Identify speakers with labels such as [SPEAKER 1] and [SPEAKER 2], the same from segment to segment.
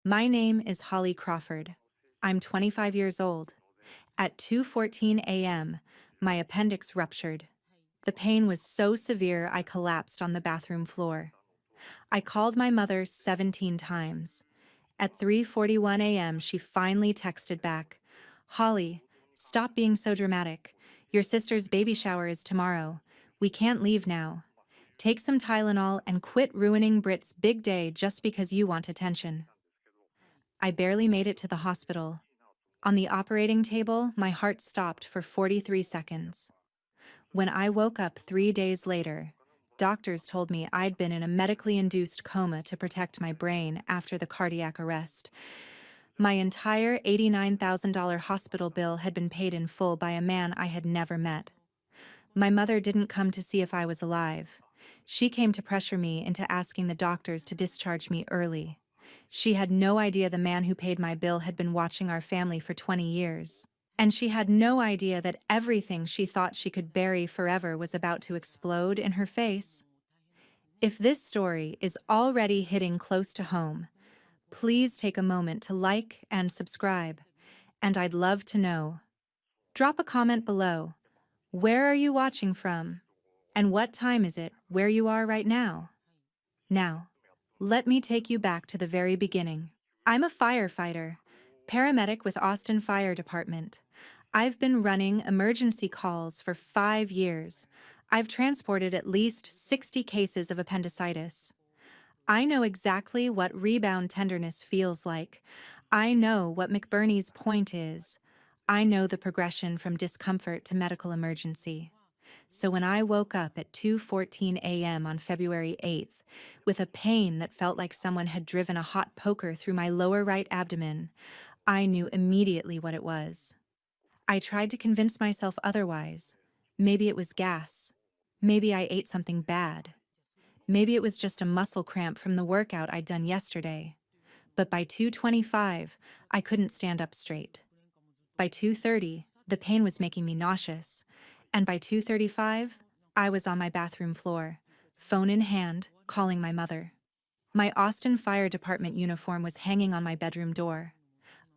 [SPEAKER 1] My name is Holly Crawford. I'm 25 years old. At 2:14 a.m., my appendix ruptured. The pain was so severe I collapsed on the bathroom floor. I called my mother 17 times. At 3:41 a.m., she finally texted back, "Holly, stop being so dramatic. Your sister's baby shower is tomorrow. We can't leave now. Take some Tylenol and quit ruining Brit's big day just because you want attention." I barely made it to the hospital. On the operating table, my heart stopped for 43 seconds. When I woke up 3 days later, doctors told me I'd been in a medically induced coma to protect my brain after the cardiac arrest. My entire $89,000 hospital bill had been paid in full by a man I had never met. My mother didn't come to see if I was alive. She came to pressure me into asking the doctors to discharge me early. She had no idea the man who paid my bill had been watching our family for 20 years. And she had no idea that everything she thought she could bury forever was about to explode in her face. If this story is already hitting close to home, please take a moment to like and subscribe. And I'd love to know. Drop a comment below. Where are you watching from? And what time is it where you are right now? Now, let me take you back to the very beginning. I'm a firefighter, paramedic with Austin Fire Department. I've been running emergency calls for 5 years. I've transported at least 60 cases of appendicitis. I know exactly what rebound tenderness feels like. I know what McBurney's point is. I know the progression from discomfort to medical emergency. So when I woke up at 2:14 a.m. on February 8th, with a pain that felt like someone had driven a hot poker through my lower right abdomen, I knew immediately what it was. I tried to convince myself otherwise. Maybe it was gas. Maybe I ate something bad. Maybe it was just a muscle cramp from the workout I'd done yesterday. But by 2:25, I couldn't stand up straight. By 2:30, the pain was making me nauseous. And by 2:35, I was on my bathroom floor, phone in hand, calling my mother. My Austin Fire Department uniform was hanging on my bedroom door.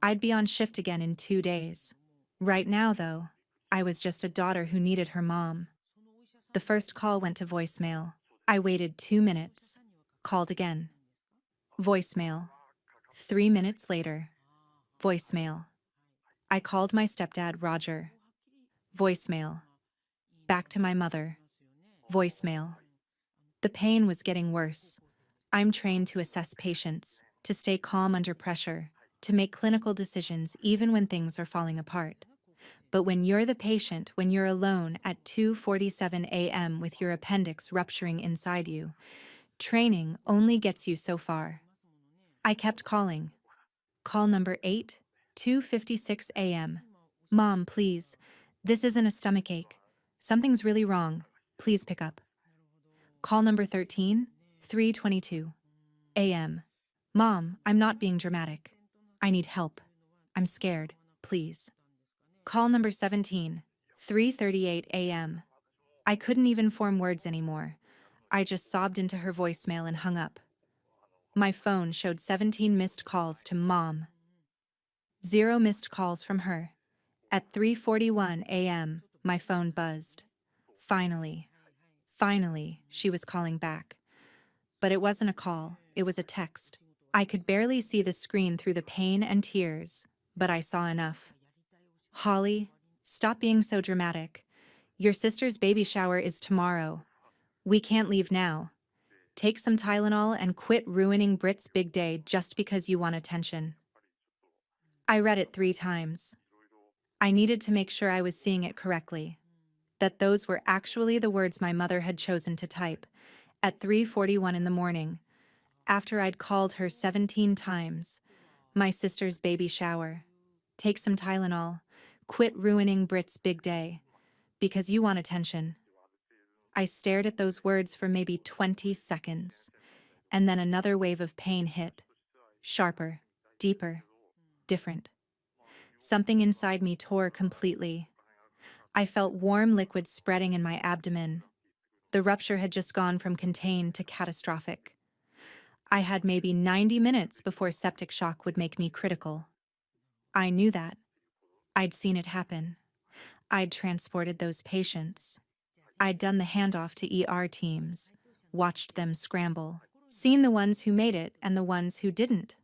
[SPEAKER 1] I'd be on shift again in 2 days. Right now, though, I was just a daughter who needed her mom. The first call went to voicemail. I waited 2 minutes. Called again. Voicemail. 3 minutes later. Voicemail. I called my stepdad, Roger. Voicemail. Back to my mother. Voicemail. The pain was getting worse. I'm trained to assess patients, to stay calm under pressure, to make clinical decisions even when things are falling apart. But when you're the patient, when you're alone at 2:47 a.m. with your appendix rupturing inside you, training only gets you so far. I kept calling. Call number 8, 2:56 a.m. Mom, please. This isn't a stomach ache. Something's really wrong. Please pick up. Call number 13, 3:22 a.m. Mom, I'm not being dramatic. I need help. I'm scared. Please. Call number 17, 3:38 a.m. I couldn't even form words anymore. I just sobbed into her voicemail and hung up. My phone showed 17 missed calls to Mom. 0 missed calls from her. At 3:41 a.m., my phone buzzed. Finally. Finally, she was calling back. But it wasn't a call, it was a text. I could barely see the screen through the pain and tears, but I saw enough. Holly, stop being so dramatic. Your sister's baby shower is tomorrow. We can't leave now. Take some Tylenol and quit ruining Brit's big day just because you want attention. I read it 3 times. I needed to make sure I was seeing it correctly, that those were actually the words my mother had chosen to type at 3:41 in the morning, after I'd called her 17 times. My sister's baby shower. Take some Tylenol. Quit ruining Brit's big day. Because you want attention. I stared at those words for maybe 20 seconds, and then another wave of pain hit. Sharper, deeper, different. Something inside me tore completely. I felt warm liquid spreading in my abdomen. The rupture had just gone from contained to catastrophic. I had maybe 90 minutes before septic shock would make me critical. I knew that. I'd seen it happen. I'd transported those patients. I'd done the handoff to ER teams, watched them scramble, seen the ones who made it and the ones who didn't.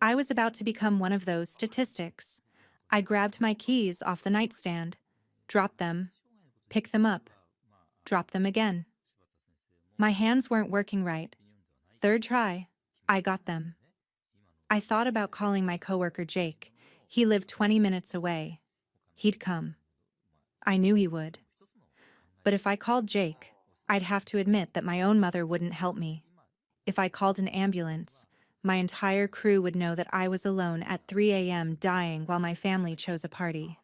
[SPEAKER 1] I was about to become one of those statistics. I grabbed my keys off the nightstand, dropped them, picked them up, dropped them again. My hands weren't working right. Third try, I got them. I thought about calling my coworker Jake. He lived 20 minutes away. He'd come. I knew he would. But if I called Jake, I'd have to admit that my own mother wouldn't help me. If I called an ambulance, my entire crew would know that I was alone at 3 a.m. dying while my family chose a party.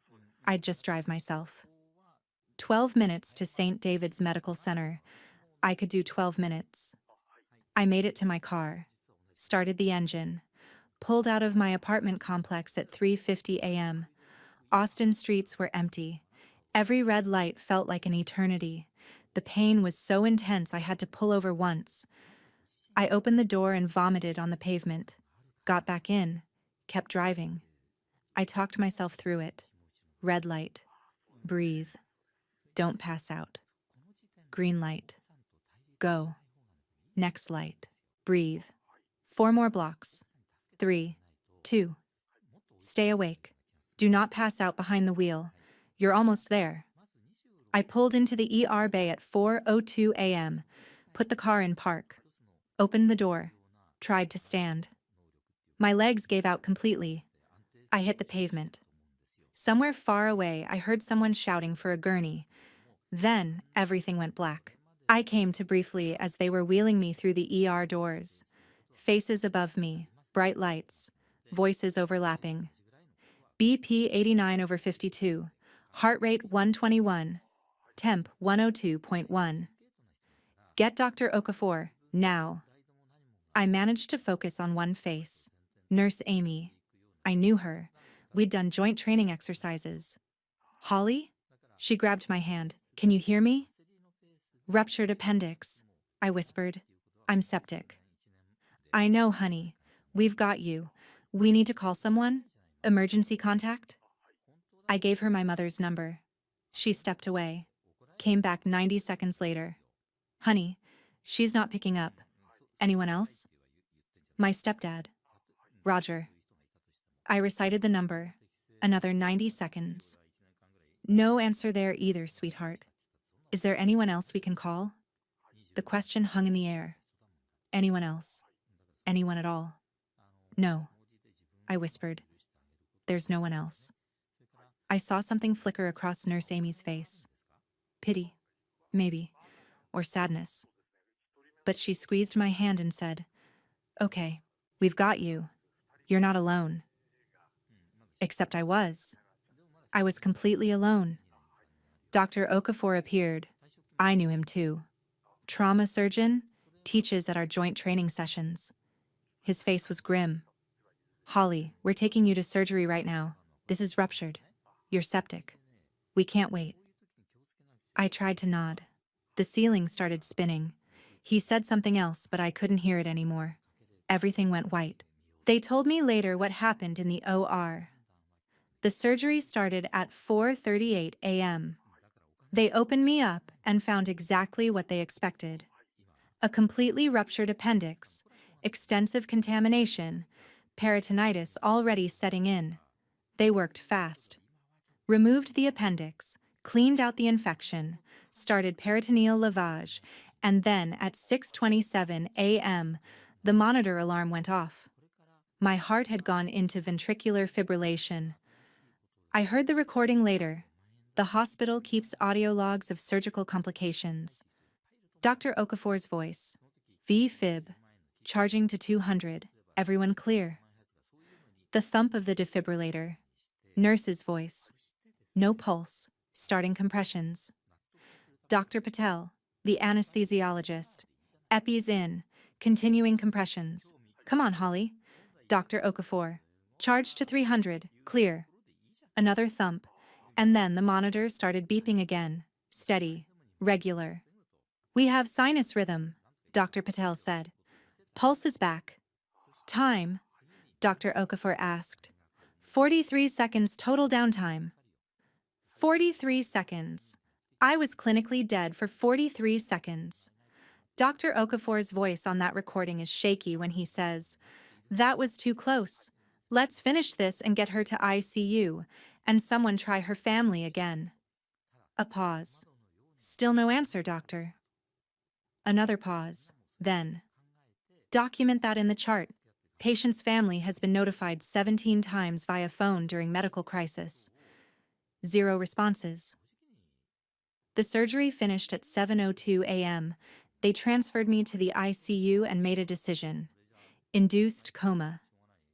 [SPEAKER 1] I'd just drive myself. 12 minutes to St. David's Medical Center. I could do 12 minutes. I made it to my car, started the engine, pulled out of my apartment complex at 3:50 a.m. Austin streets were empty. Every red light felt like an eternity. The pain was so intense I had to pull over once. I opened the door and vomited on the pavement. Got back in, kept driving. I talked myself through it. Red light. Breathe. Don't pass out. Green light. Go. Next light. Breathe. 4 more blocks. 3, 2. Stay awake. Do not pass out behind the wheel. You're almost there. I pulled into the ER bay at 4:02 a.m., put the car in park, opened the door, tried to stand. My legs gave out completely. I hit the pavement. Somewhere far away, I heard someone shouting for a gurney. Then everything went black. I came to briefly as they were wheeling me through the ER doors. Faces above me, bright lights, voices overlapping. BP 89/52, heart rate 121, temp 102.1. Get Dr. Okafor, now. I managed to focus on one face. Nurse Amy. I knew her. We'd done joint training exercises. Holly? She grabbed my hand. Can you hear me? Ruptured appendix, I whispered. I'm septic. I know, honey. We've got you. We need to call someone? Emergency contact? I gave her my mother's number. She stepped away. Came back 90 seconds later. Honey, she's not picking up. Anyone else? My stepdad. Roger. I recited the number. Another 90 seconds. No answer there either, sweetheart. Is there anyone else we can call? The question hung in the air. Anyone else? Anyone at all? No. I whispered. There's no one else. I saw something flicker across Nurse Amy's face. Pity, maybe, or sadness. But she squeezed my hand and said, Okay, we've got you. You're not alone. Except I was. I was completely alone. Dr. Okafor appeared. I knew him too. Trauma surgeon, teaches at our joint training sessions. His face was grim. Holly, we're taking you to surgery right now. This is ruptured. You're septic. We can't wait. I tried to nod. The ceiling started spinning. He said something else, but I couldn't hear it anymore. Everything went white. They told me later what happened in the OR. The surgery started at 4:38 a.m. They opened me up and found exactly what they expected. A completely ruptured appendix, extensive contamination, peritonitis already setting in. They worked fast. Removed the appendix, cleaned out the infection, started peritoneal lavage, and then at 6:27 a.m., the monitor alarm went off. My heart had gone into ventricular fibrillation. I heard the recording later. The hospital keeps audio logs of surgical complications. Dr. Okafor's voice. V-fib. Charging to 200. Everyone clear. The thump of the defibrillator. Nurse's voice. No pulse. Starting compressions. Dr. Patel, the anesthesiologist. Epi's in. Continuing compressions. Come on, Holly. Dr. Okafor. Charge to 300. Clear. Another thump. And then the monitor started beeping again. Steady. Regular. We have sinus rhythm, Dr. Patel said. Pulse is back. Time, Dr. Okafor asked. 43 seconds total downtime. 43 seconds. I was clinically dead for 43 seconds. Dr. Okafor's voice on that recording is shaky when he says, "That was too close. Let's finish this and get her to ICU, and someone try her family again." A pause. "Still no answer, doctor." Another pause. Then, "Document that in the chart. Patient's family has been notified 17 times via phone during medical crisis. Zero responses." The surgery finished at 7:02 a.m. They transferred me to the ICU and made a decision. Induced coma.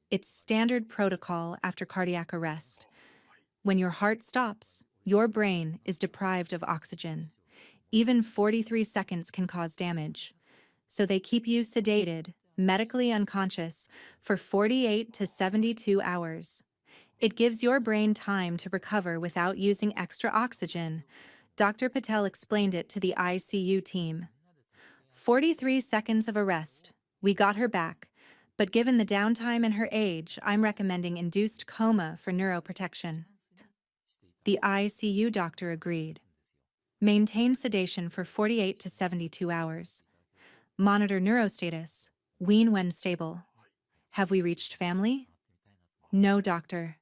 [SPEAKER 1] It's standard protocol after cardiac arrest. When your heart stops, your brain is deprived of oxygen. Even 43 seconds can cause damage. So they keep you sedated, medically unconscious, for 48 to 72 hours. It gives your brain time to recover without using extra oxygen. Dr. Patel explained it to the ICU team. 43 seconds of arrest. We got her back. But given the downtime and her age, I'm recommending induced coma for neuroprotection. The ICU doctor agreed. Maintain sedation for 48 to 72 hours. Monitor neurostatus. Wean when stable. Have we reached family? No, doctor,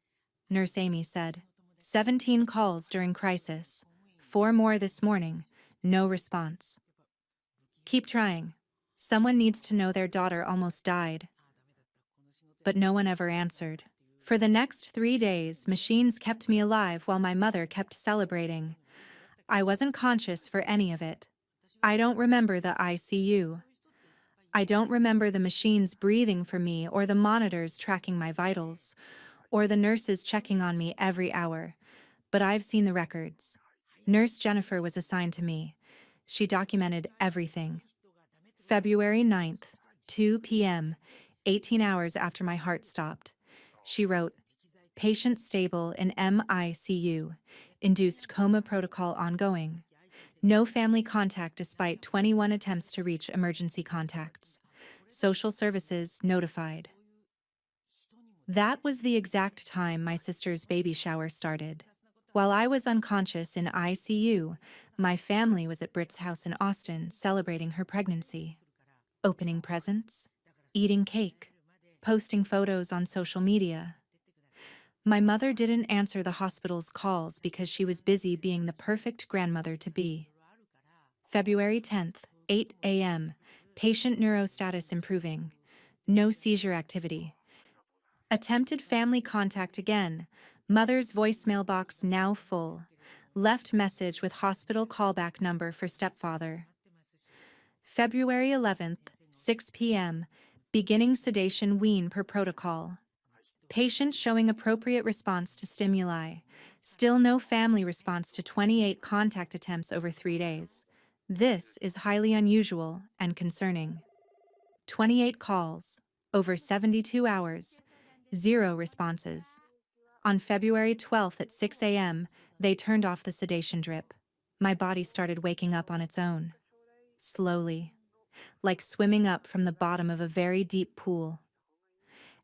[SPEAKER 1] Nurse Amy said. 17 calls during crisis. 4 more this morning. No response. Keep trying. Someone needs to know their daughter almost died. But no one ever answered. For the next 3 days, machines kept me alive while my mother kept celebrating. I wasn't conscious for any of it. I don't remember the ICU. I don't remember the machines breathing for me or the monitors tracking my vitals, or the nurses checking on me every hour. But I've seen the records. Nurse Jennifer was assigned to me. She documented everything. February 9th, 2 p.m., 18 hours after my heart stopped. She wrote, "Patient stable in MICU. Induced coma protocol ongoing. No family contact despite 21 attempts to reach emergency contacts. Social services notified." That was the exact time my sister's baby shower started. While I was unconscious in ICU, my family was at Britt's house in Austin celebrating her pregnancy. Opening presents, eating cake, posting photos on social media. My mother didn't answer the hospital's calls because she was busy being the perfect grandmother to be. February 10th, 8 a.m., patient neurostatus improving. No seizure activity. Attempted family contact again. Mother's voicemail box now full. Left message with hospital callback number for stepfather. February 11th, 6 p.m., beginning sedation wean per protocol. Patient showing appropriate response to stimuli. Still no family response to 28 contact attempts over 3 days. This is highly unusual and concerning. 28 calls, over 72 hours, 0 responses. On February 12th at 6 a.m., they turned off the sedation drip. My body started waking up on its own. Slowly, like swimming up from the bottom of a very deep pool.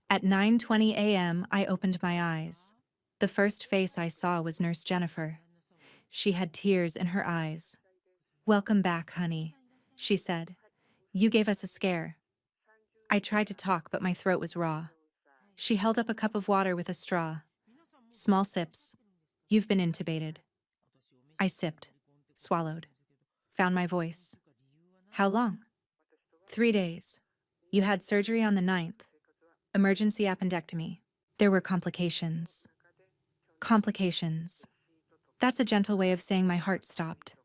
[SPEAKER 1] At 9:20 a.m., I opened my eyes. The first face I saw was Nurse Jennifer. She had tears in her eyes. "Welcome back, honey," she said. "You gave us a scare." I tried to talk, but my throat was raw. She held up a cup of water with a straw. "Small sips. You've been intubated." I sipped, swallowed, found my voice. "How long?" "3 days. You had surgery on the 9th. Emergency appendectomy. There were complications." Complications. That's a gentle way of saying my heart stopped.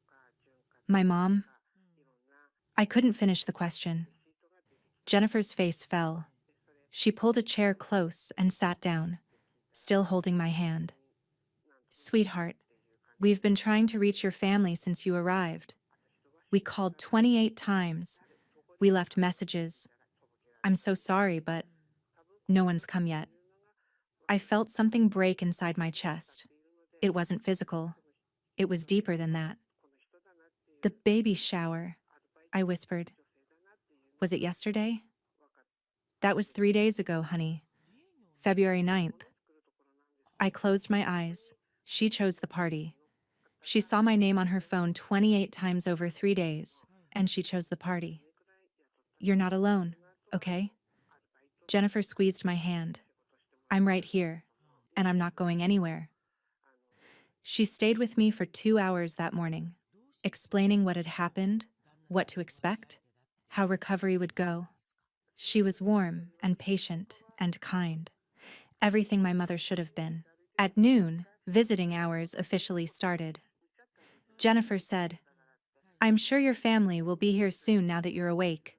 [SPEAKER 1] "My mom?" I couldn't finish the question. Jennifer's face fell. She pulled a chair close and sat down, still holding my hand. "Sweetheart, we've been trying to reach your family since you arrived. We called 28 times. We left messages. I'm so sorry, but no one's come yet." I felt something break inside my chest. It wasn't physical. It was deeper than that. "The baby shower," I whispered. "Was it yesterday?" That was 3 days ago, honey. February 9th. I closed my eyes. She chose the party. She saw my name on her phone 28 times over 3 days, and she chose the party. You're not alone, okay? Jennifer squeezed my hand. I'm right here, and I'm not going anywhere. She stayed with me for 2 hours that morning, explaining what had happened, what to expect, how recovery would go. She was warm and patient and kind, everything my mother should have been. At noon, visiting hours officially started. Jennifer said, "I'm sure your family will be here soon now that you're awake."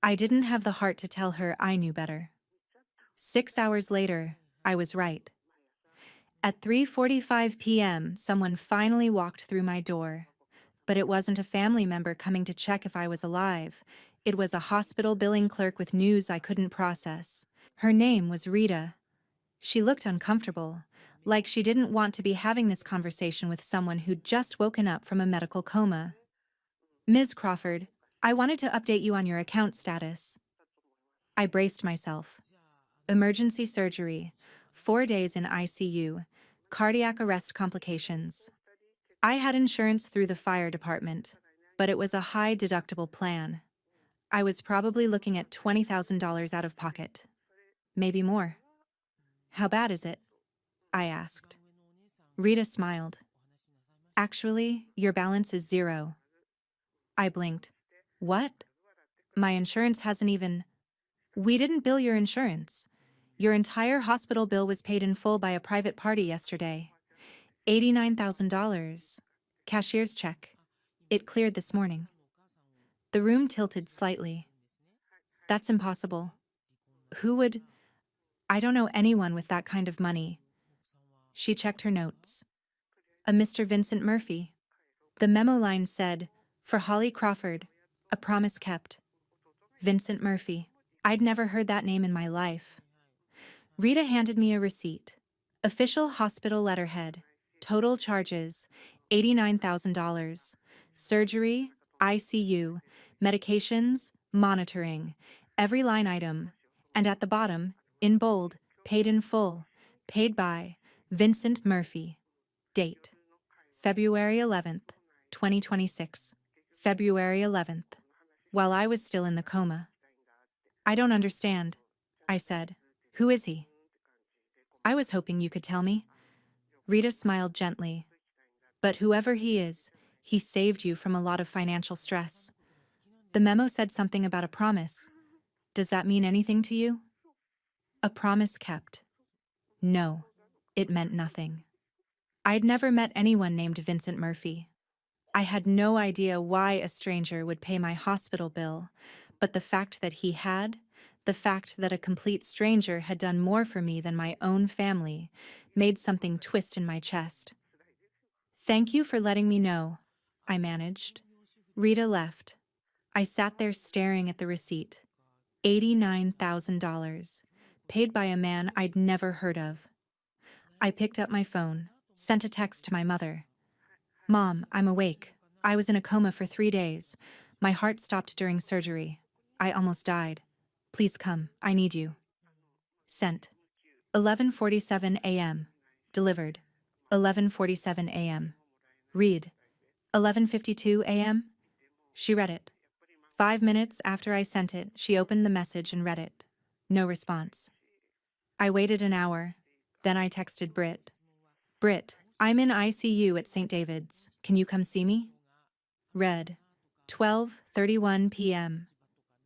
[SPEAKER 1] I didn't have the heart to tell her I knew better. 6 hours later, I was right. At 3:45 p.m., someone finally walked through my door. But it wasn't a family member coming to check if I was alive. It was a hospital billing clerk with news I couldn't process. Her name was Rita. She looked uncomfortable, like she didn't want to be having this conversation with someone who'd just woken up from a medical coma. "Ms. Crawford, I wanted to update you on your account status." I braced myself. Emergency surgery, 4 days in ICU, cardiac arrest complications. I had insurance through the fire department, but it was a high deductible plan. I was probably looking at $20,000 out of pocket. Maybe more. "How bad is it?" I asked. Rita smiled. "Actually, your balance is zero." I blinked. "What? My insurance hasn't even—" "We didn't bill your insurance. Your entire hospital bill was paid in full by a private party yesterday. $89,000. Cashier's check. It cleared this morning." The room tilted slightly. "That's impossible. Who would— I don't know anyone with that kind of money." She checked her notes. "A Mr. Vincent Murphy." The memo line said, "For Holly Crawford, a promise kept." Vincent Murphy. I'd never heard that name in my life. Rita handed me a receipt. Official hospital letterhead. Total charges, $89,000. Surgery, ICU, medications, monitoring, every line item. And at the bottom, in bold, paid in full, paid by Vincent Murphy. Date, February 11th, 2026. February 11th. While I was still in the coma. "I don't understand," I said. "Who is he?" "I was hoping you could tell me." Rita smiled gently. "But whoever he is, he saved you from a lot of financial stress. The memo said something about a promise. Does that mean anything to you?" A promise kept. No, it meant nothing. I'd never met anyone named Vincent Murphy. I had no idea why a stranger would pay my hospital bill, but the fact that he had, the fact that a complete stranger had done more for me than my own family, made something twist in my chest. "Thank you for letting me know," I managed. Rita left. I sat there staring at the receipt. $89,000, paid by a man I'd never heard of. I picked up my phone, sent a text to my mother. "Mom, I'm awake. I was in a coma for 3 days. My heart stopped during surgery. I almost died. Please come. I need you." Sent. 11:47 a.m. Delivered. 11:47 a.m. Read. 11:52 a.m. She read it. 5 minutes after I sent it, she opened the message and read it. No response. I waited an hour. Then I texted Britt. "Britt, I'm in ICU at St. David's. Can you come see me?" Read. 12:31 p.m.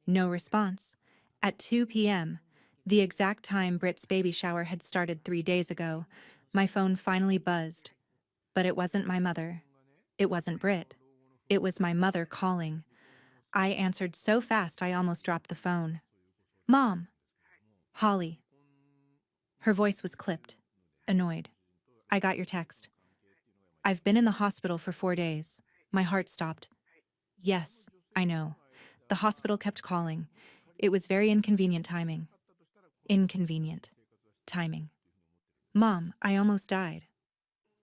[SPEAKER 1] No response. At 2 p.m., the exact time Britt's baby shower had started 3 days ago, my phone finally buzzed. But it wasn't my mother. It wasn't Britt. It was my mother calling. I answered so fast I almost dropped the phone. "Mom." "Holly." Her voice was clipped, annoyed. "I got your text. I've been in the hospital for 4 days. My heart stopped." "Yes, I know. The hospital kept calling. It was very inconvenient timing." Inconvenient timing. "Mom, I almost died."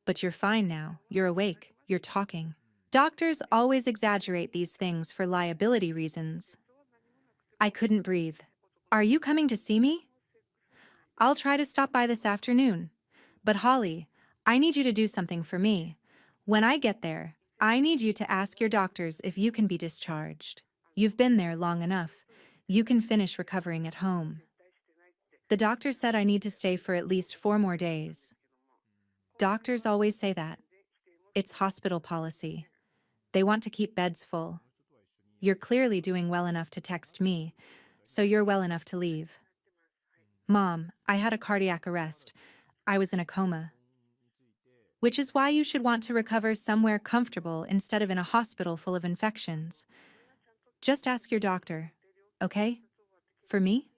[SPEAKER 1] "But you're fine now. You're awake. You're talking." Doctors always exaggerate these things for liability reasons. I couldn't breathe. Are you coming to see me? I'll try to stop by this afternoon. But Holly, I need you to do something for me. When I get there, I need you to ask your doctors if you can be discharged. You've been there long enough. You can finish recovering at home. The doctor said I need to stay for at least 4 more days. Doctors always say that. It's hospital policy. They want to keep beds full. You're clearly doing well enough to text me, so you're well enough to leave. Mom, I had a cardiac arrest. I was in a coma. Which is why you should want to recover somewhere comfortable instead of in a hospital full of infections. Just ask your doctor, okay? For me?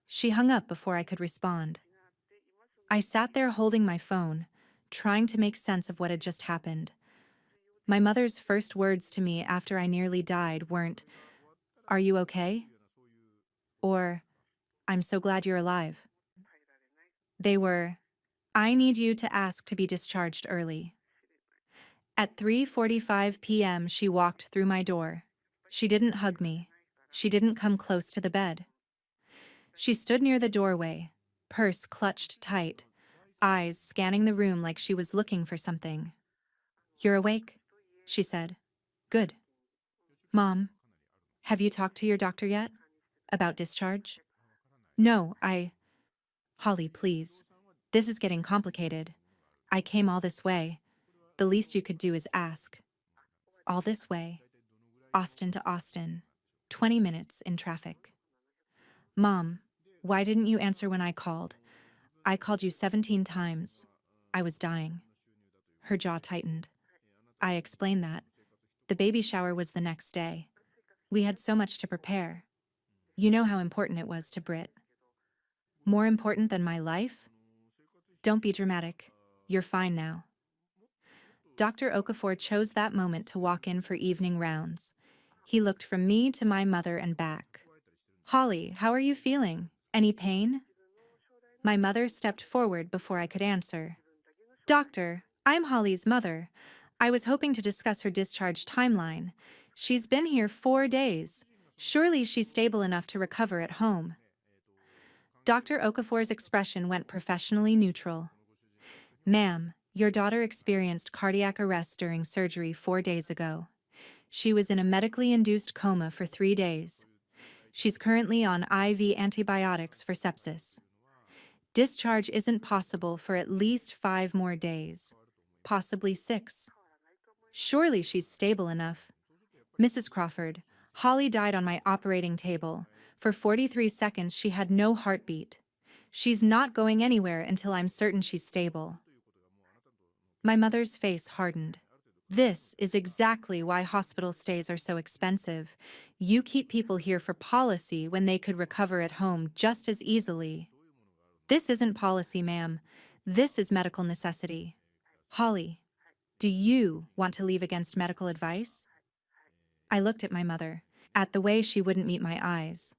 [SPEAKER 1] She hung up before I could respond. I sat there holding my phone, trying to make sense of what had just happened. My mother's first words to me after I nearly died weren't, "Are you okay?" or, "I'm so glad you're alive." They were, "I need you to ask to be discharged early." At 3:45 p.m., she walked through my door. She didn't hug me. She didn't come close to the bed. She stood near the doorway, purse clutched tight, eyes scanning the room like she was looking for something. "You're awake," she said. "Good. Mom, have you talked to your doctor yet? About discharge?" "No, Holly, please. This is getting complicated. I came all this way. The least you could do is ask." All this way. Austin to Austin. 20 minutes in traffic. "Mom, why didn't you answer when I called? I called you 17 times. I was dying." Her jaw tightened. I explained that. The baby shower was the next day. We had so much to prepare. You know how important it was to Britt. More important than my life? Don't be dramatic. You're fine now. Dr. Okafor chose that moment to walk in for evening rounds. He looked from me to my mother and back. "Holly, how are you feeling? Any pain?" My mother stepped forward before I could answer. "Doctor, I'm Holly's mother. I was hoping to discuss her discharge timeline. She's been here 4 days. Surely she's stable enough to recover at home." Dr. Okafor's expression went professionally neutral. "Ma'am, your daughter experienced cardiac arrest during surgery 4 days ago. She was in a medically induced coma for 3 days. She's currently on IV antibiotics for sepsis. Discharge isn't possible for at least 5 more days, possibly 6. Surely she's stable enough. Mrs. Crawford, Holly died on my operating table. For 43 seconds, she had no heartbeat. She's not going anywhere until I'm certain she's stable." My mother's face hardened. "This is exactly why hospital stays are so expensive. You keep people here for policy when they could recover at home just as easily." "This isn't policy, ma'am. This is medical necessity." "Holly, do you want to leave against medical advice?" I looked at my mother, at the way she wouldn't meet my eyes,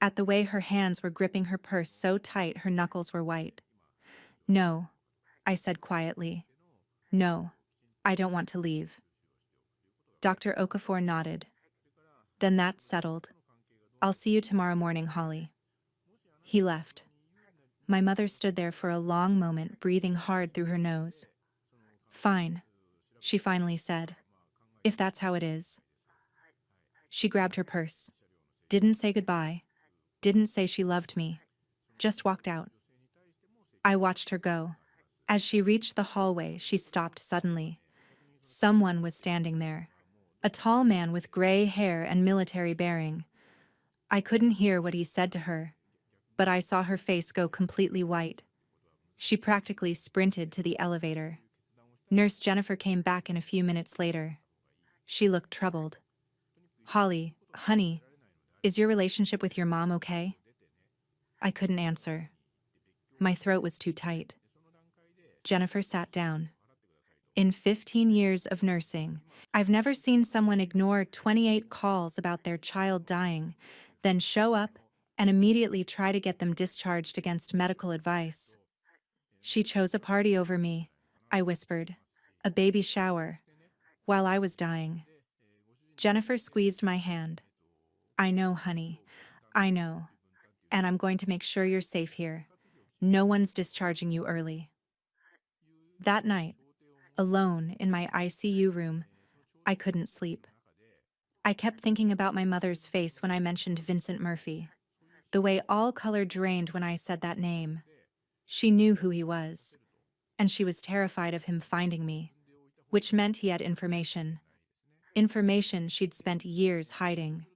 [SPEAKER 1] at the way her hands were gripping her purse so tight her knuckles were white. "No," I said quietly. "No, I don't want to leave." Dr. Okafor nodded. "Then that's settled. I'll see you tomorrow morning, Holly." He left. My mother stood there for a long moment, breathing hard through her nose. "Fine," she finally said. "If that's how it is." She grabbed her purse. Didn't say goodbye. Didn't say she loved me. Just walked out. I watched her go. As she reached the hallway, she stopped suddenly. Someone was standing there. A tall man with gray hair and military bearing. I couldn't hear what he said to her, but I saw her face go completely white. She practically sprinted to the elevator. Nurse Jennifer came back in a few minutes later. She looked troubled. "Holly, honey, is your relationship with your mom okay?" I couldn't answer. My throat was too tight. Jennifer sat down. In 15 years of nursing, I've never seen someone ignore 28 calls about their child dying, then show up and immediately try to get them discharged against medical advice. "She chose a party over me," I whispered. "A baby shower. While I was dying." Jennifer squeezed my hand. "I know, honey. I know. and I'm going to make sure you're safe here. No one's discharging you early. That night, alone in my ICU room, I couldn't sleep. I kept thinking about my mother's face when I mentioned Vincent Murphy, the way all color drained when I said that name. She knew who he was, and she was terrified of him finding me, which meant he had information. Information she'd spent years hiding.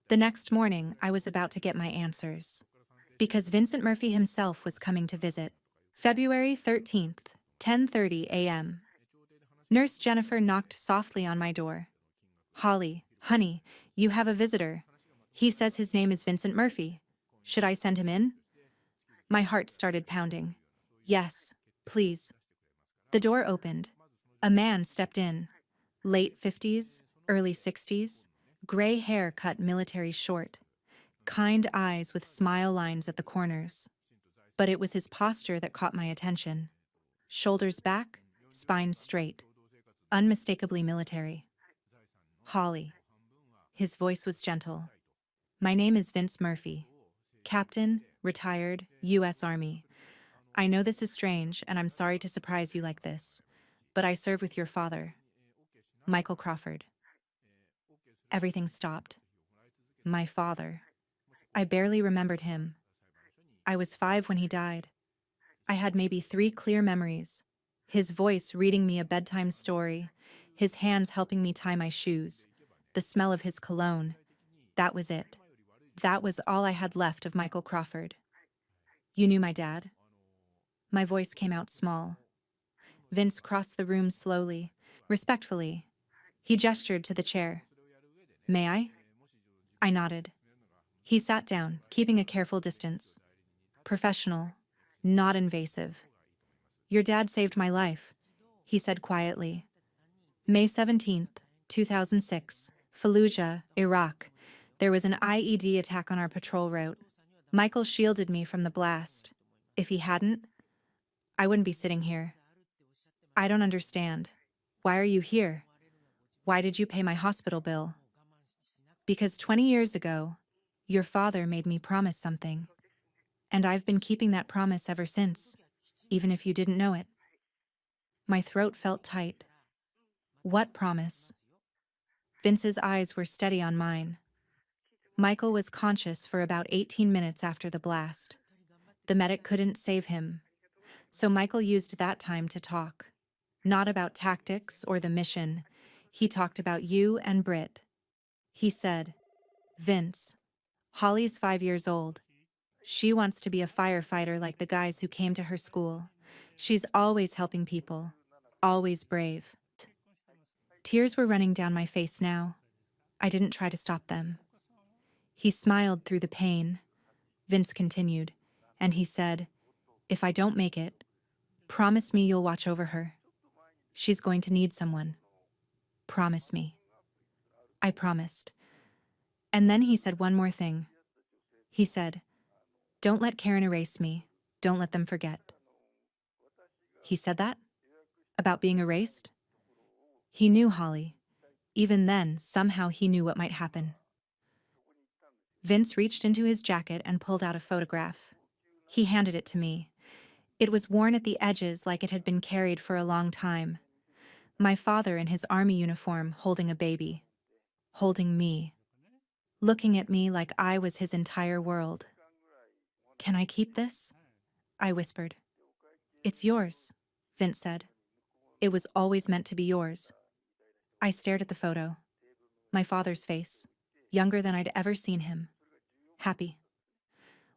[SPEAKER 1] The next morning, I was about to get my answers, because Vincent Murphy himself was coming to visit. February 13th, 10:30 a.m. Nurse Jennifer knocked softly on my door. "Holly, honey, you have a visitor. He says his name is Vincent Murphy. Should I send him in?" My heart started pounding. "Yes, please." The door opened. A man stepped in. Late 50s, early 60s, gray hair cut military short, kind eyes with smile lines at the corners. But it was his posture that caught my attention. Shoulders back, spine straight, unmistakably military. "Holly." His voice was gentle. "My name is Vince Murphy. Captain, retired, U.S. Army. I know this is strange, and I'm sorry to surprise you like this, but I serve with your father, Michael Crawford." Everything stopped. My father. I barely remembered him. I was 5 when he died. I had maybe 3 clear memories. His voice reading me a bedtime story, his hands helping me tie my shoes, the smell of his cologne. That was it. That was all I had left of Michael Crawford. "You knew my dad?" My voice came out small. Vince crossed the room slowly, respectfully. He gestured to the chair. "May I?" I nodded. He sat down, keeping a careful distance. Professional, not invasive. "Your dad saved my life," he said quietly. "May 17th, 2006, Fallujah, Iraq. There was an IED attack on our patrol route. Michael shielded me from the blast. If he hadn't, I wouldn't be sitting here." "I don't understand. Why are you here? Why did you pay my hospital bill?" "Because 20 years ago, your father made me promise something, and I've been keeping that promise ever since, even if you didn't know it." My throat felt tight. "What promise?" Vince's eyes were steady on mine. "Michael was conscious for about 18 minutes after the blast. The medic couldn't save him, so Michael used that time to talk. Not about tactics or the mission. He talked about you and Britt. He said, 'Vince, Holly's 5 years old. She wants to be a firefighter like the guys who came to her school. She's always helping people, always brave.'" Tears were running down my face now. I didn't try to stop them. He smiled through the pain. Vince continued, and he said, "If I don't make it, promise me you'll watch over her. She's going to need someone. Promise me." I promised. And then he said one more thing. He said, "Don't let Karen erase me. Don't let them forget." He said that? About being erased? He knew Holly. Even then, somehow he knew what might happen. Vince reached into his jacket and pulled out a photograph. He handed it to me. It was worn at the edges like it had been carried for a long time. My father in his army uniform holding a baby. Holding me. Looking at me like I was his entire world. "Can I keep this?" I whispered. "It's yours," Vince said. "It was always meant to be yours." I stared at the photo. My father's face. Younger than I'd ever seen him. Happy.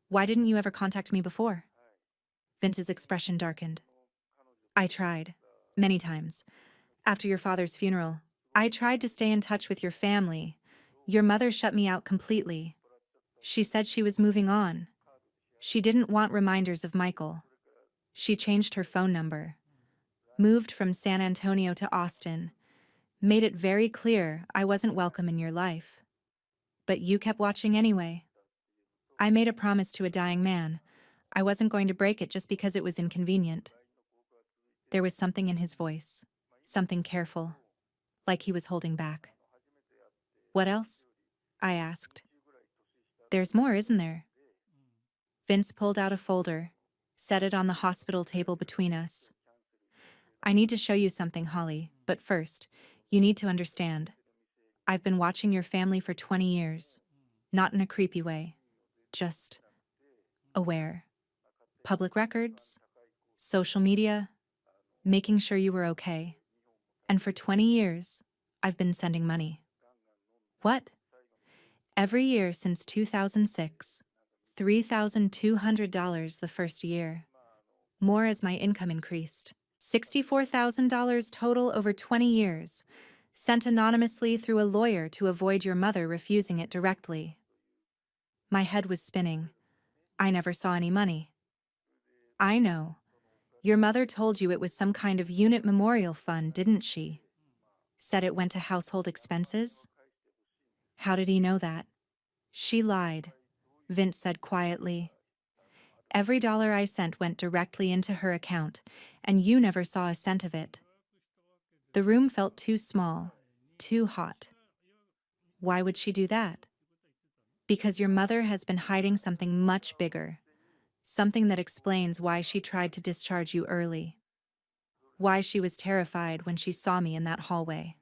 [SPEAKER 1] "Why didn't you ever contact me before?" Vince's expression darkened. "I tried. Many times. After your father's funeral, I tried to stay in touch with your family. Your mother shut me out completely. She said she was moving on. She didn't want reminders of Michael. She changed her phone number. Moved from San Antonio to Austin. Made it very clear I wasn't welcome in your life. But you kept watching anyway. I made a promise to a dying man. I wasn't going to break it just because it was inconvenient." There was something in his voice. Something careful. Like he was holding back. "What else?" I asked. "There's more, isn't there?" Vince pulled out a folder, set it on the hospital table between us. I need to show you something, Holly, but first, you need to understand. I've been watching your family for 20 years. Not in a creepy way, just aware. Public records, social media, making sure you were okay. And for 20 years, I've been sending money. What? Every year since 2006. $3,200 the first year. More as my income increased. $64,000 total over 20 years. Sent anonymously through a lawyer to avoid your mother refusing it directly. My head was spinning. I never saw any money. I know. Your mother told you it was some kind of unit memorial fund, didn't she? Said it went to household expenses? How did he know that? She lied, Vince said quietly. Every dollar I sent went directly into her account, and you never saw a cent of it. The room felt too small, too hot. Why would she do that? Because your mother has been hiding something much bigger, something that explains why she tried to discharge you early, why she was terrified when she saw me in that hallway.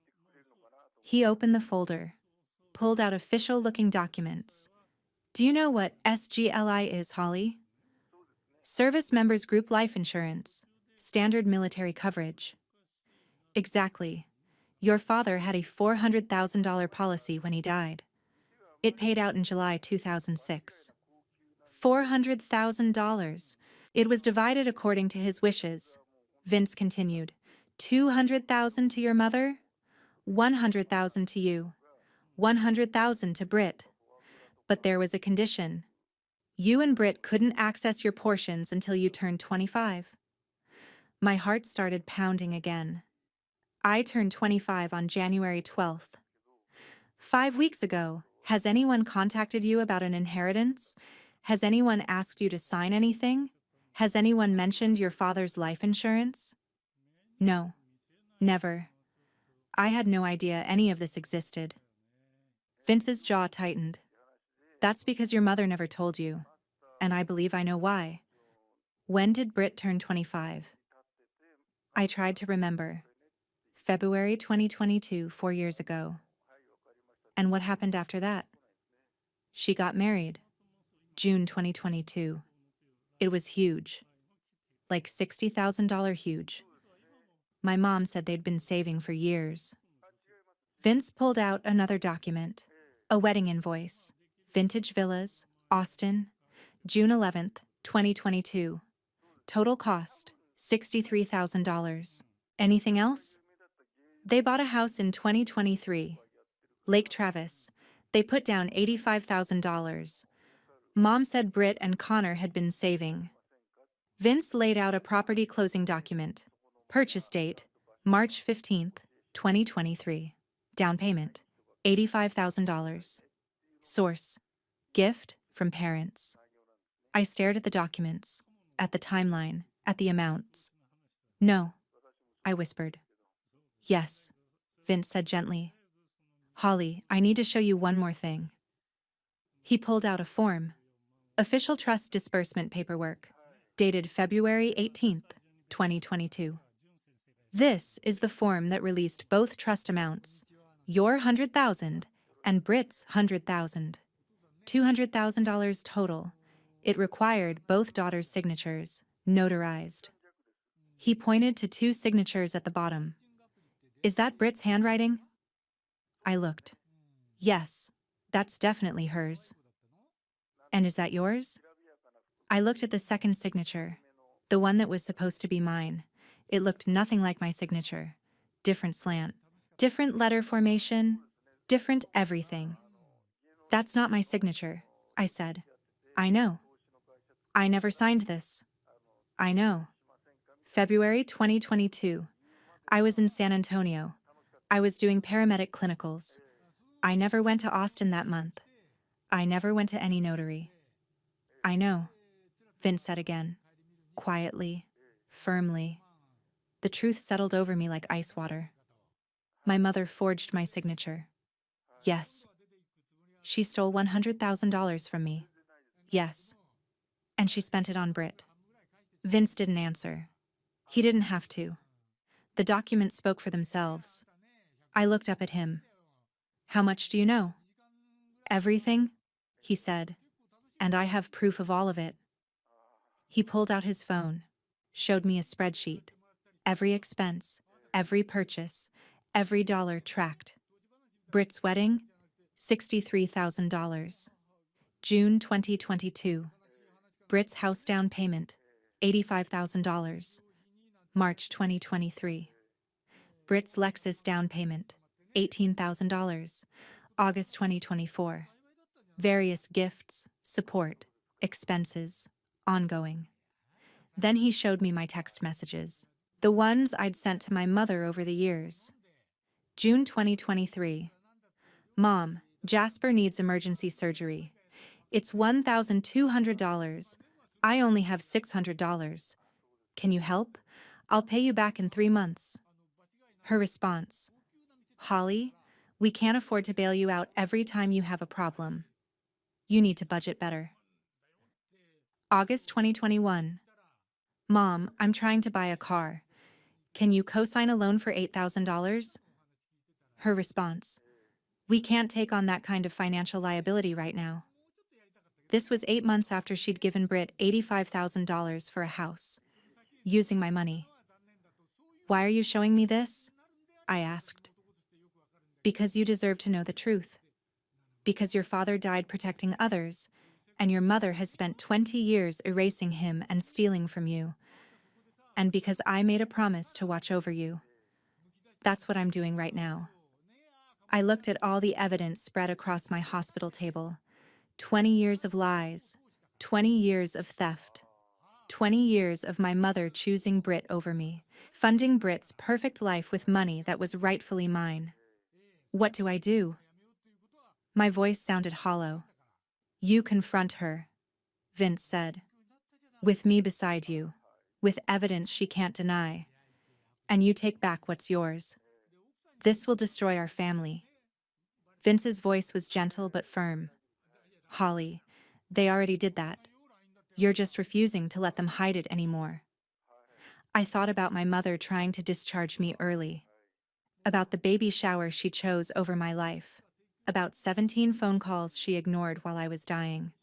[SPEAKER 1] He opened the folder, pulled out official-looking documents. Do you know what SGLI is, Holly? Service Members Group Life Insurance. Standard military coverage. Exactly. Your father had a $400,000 policy when he died. It paid out in July 2006. $400,000. It was divided according to his wishes. Vince continued. 200,000 to your mother, 100,000 to you, 100,000 to Britt. But there was a condition. You and Britt couldn't access your portions until you turned 25. My heart started pounding again. I turned 25 on January 12th. 5 weeks ago, has anyone contacted you about an inheritance? Has anyone asked you to sign anything? Has anyone mentioned your father's life insurance? No, never. I had no idea any of this existed. Vince's jaw tightened. That's because your mother never told you, and I believe I know why. When did Britt turn 25? I tried to remember. February 2022, 4 years ago. And what happened after that? She got married. June 2022. It was huge. Like $60,000 huge. My mom said they'd been saving for years. Vince pulled out another document. A wedding invoice. Vintage Villas, Austin, June 11th, 2022. Total cost, $63,000. Anything else? They bought a house in 2023. Lake Travis. They put down $85,000. Mom said Britt and Connor had been saving. Vince laid out a property closing document. Purchase date, March 15th, 2023. Down payment, $85,000. Source, gift from parents. I stared at the documents, at the timeline, at the amounts. No, I whispered. Yes, Vince said gently. Holly, I need to show you one more thing. He pulled out a form. Official trust disbursement paperwork, dated February 18th, 2022. This is the form that released both trust amounts, your 100,000 and Britt's 100,000. $200,000 total. It required both daughters' signatures, notarized. He pointed to 2 signatures at the bottom. Is that Britt's handwriting? I looked. Yes, that's definitely hers. And is that yours? I looked at the second signature, the one that was supposed to be mine. It looked nothing like my signature. Different slant, different letter formation, different everything. That's not my signature, I said. I know. I never signed this. I know. February 2022. I was in San Antonio. I was doing paramedic clinicals. I never went to Austin that month. I never went to any notary. I know, Vince said again, quietly, firmly. The truth settled over me like ice water. My mother forged my signature. Yes. She stole $100,000 from me. Yes. And she spent it on Britt. Vince didn't answer. He didn't have to. The documents spoke for themselves. I looked up at him. How much do you know? Everything, he said. And I have proof of all of it. He pulled out his phone, showed me a spreadsheet. Every expense, every purchase, every dollar tracked. Britt's wedding, $63,000. June 2022. Britt's house down payment, $85,000. March 2023. Britt's Lexus down payment, $18,000. August 2024. Various gifts, support, expenses, ongoing. Then he showed me my text messages, the ones I'd sent to my mother over the years. June 2023. Mom, Jasper needs emergency surgery. It's $1,200. I only have $600. Can you help? I'll pay you back in 3 months. Her response: Holly, we can't afford to bail you out every time you have a problem. You need to budget better. August 2021. Mom, I'm trying to buy a car. Can you co-sign a loan for $8,000? Her response: We can't take on that kind of financial liability right now. This was 8 months after she'd given Britt $85,000 for a house, using my money. Why are you showing me this? I asked. Because you deserve to know the truth. Because your father died protecting others, and your mother has spent 20 years erasing him and stealing from you. And because I made a promise to watch over you. That's what I'm doing right now. I looked at all the evidence spread across my hospital table. 20 years of lies, 20 years of theft, 20 years of my mother choosing Britt over me, funding Britt's perfect life with money that was rightfully mine. What do I do? My voice sounded hollow. You confront her, Vince said. With me beside you, with evidence she can't deny. And you take back what's yours. This will destroy our family. Vince's voice was gentle but firm. Holly, they already did that. You're just refusing to let them hide it anymore. I thought about my mother trying to discharge me early. About the baby shower she chose over my life. About 17 phone calls she ignored while I was dying.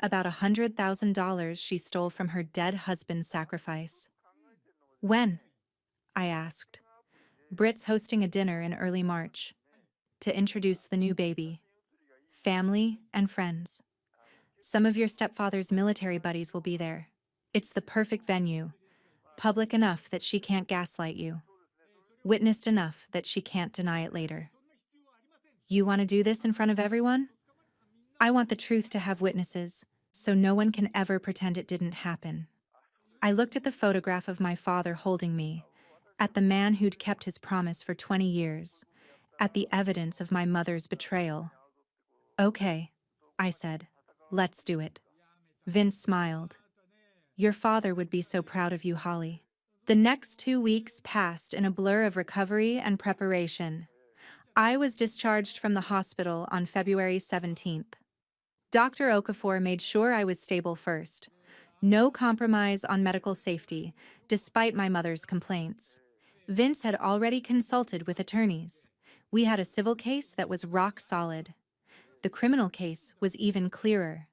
[SPEAKER 1] About $100,000 she stole from her dead husband's sacrifice. When? I asked. Britt's hosting a dinner in early March to introduce the new baby. Family and friends. Some of your stepfather's military buddies will be there. It's the perfect venue. Public enough that she can't gaslight you. Witnessed enough that she can't deny it later. You want to do this in front of everyone? I want the truth to have witnesses, so no one can ever pretend it didn't happen. I looked at the photograph of my father holding me, at the man who'd kept his promise for 20 years, at the evidence of my mother's betrayal. Okay, I said, let's do it. Vince smiled. Your father would be so proud of you, Holly. The next 2 weeks passed in a blur of recovery and preparation. I was discharged from the hospital on February 17th. Dr. Okafor made sure I was stable first. No compromise on medical safety, despite my mother's complaints. Vince had already consulted with attorneys. We had a civil case that was rock solid. The criminal case was even clearer.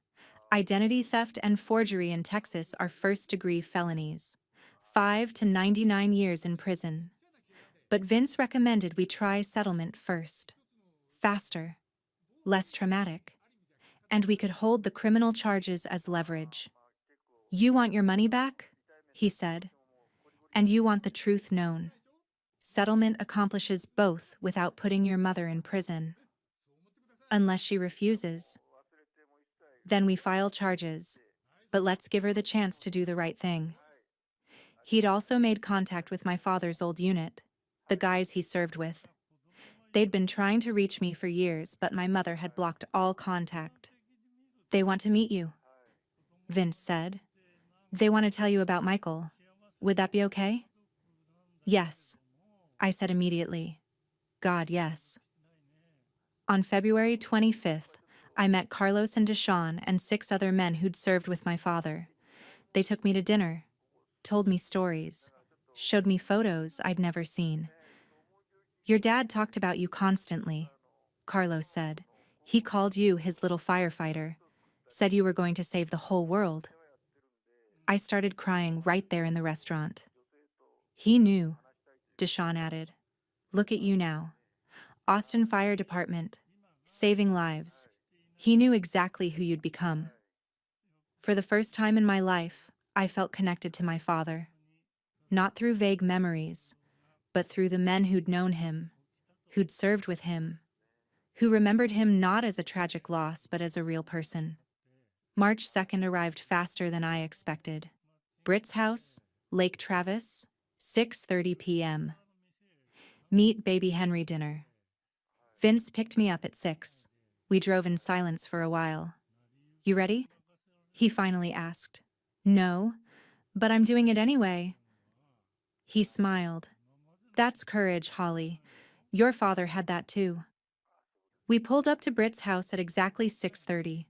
[SPEAKER 1] Identity theft and forgery in Texas are first-degree felonies. 5 to 99 years in prison. But Vince recommended we try settlement first. Faster. Less traumatic. And we could hold the criminal charges as leverage. You want your money back? He said. And you want the truth known. Settlement accomplishes both without putting your mother in prison. Unless she refuses. Then we file charges. But let's give her the chance to do the right thing. He'd also made contact with my father's old unit, the guys he served with. They'd been trying to reach me for years, but my mother had blocked all contact. They want to meet you, Vince said. They want to tell you about Michael. Would that be okay? Yes, I said immediately. God, yes. On February 25th, I met Carlos and Deshawn and 6 other men who'd served with my father. They took me to dinner, told me stories, showed me photos I'd never seen. Your dad talked about you constantly, Carlos said. He called you his little firefighter, said you were going to save the whole world. I started crying right there in the restaurant. He knew, Deshawn added. Look at you now. Austin Fire Department, saving lives. He knew exactly who you'd become. For the first time in my life, I felt connected to my father. Not through vague memories, but through the men who'd known him, who'd served with him, who remembered him not as a tragic loss but as a real person. March 2nd arrived faster than I expected. Britt's house, Lake Travis, 6:30 p.m. Meet baby Henry dinner. Vince picked me up at 6. We drove in silence for a while. You ready? He finally asked. No, but I'm doing it anyway. He smiled. That's courage, Holly. Your father had that too. We pulled up to Britt's house at exactly 6:30.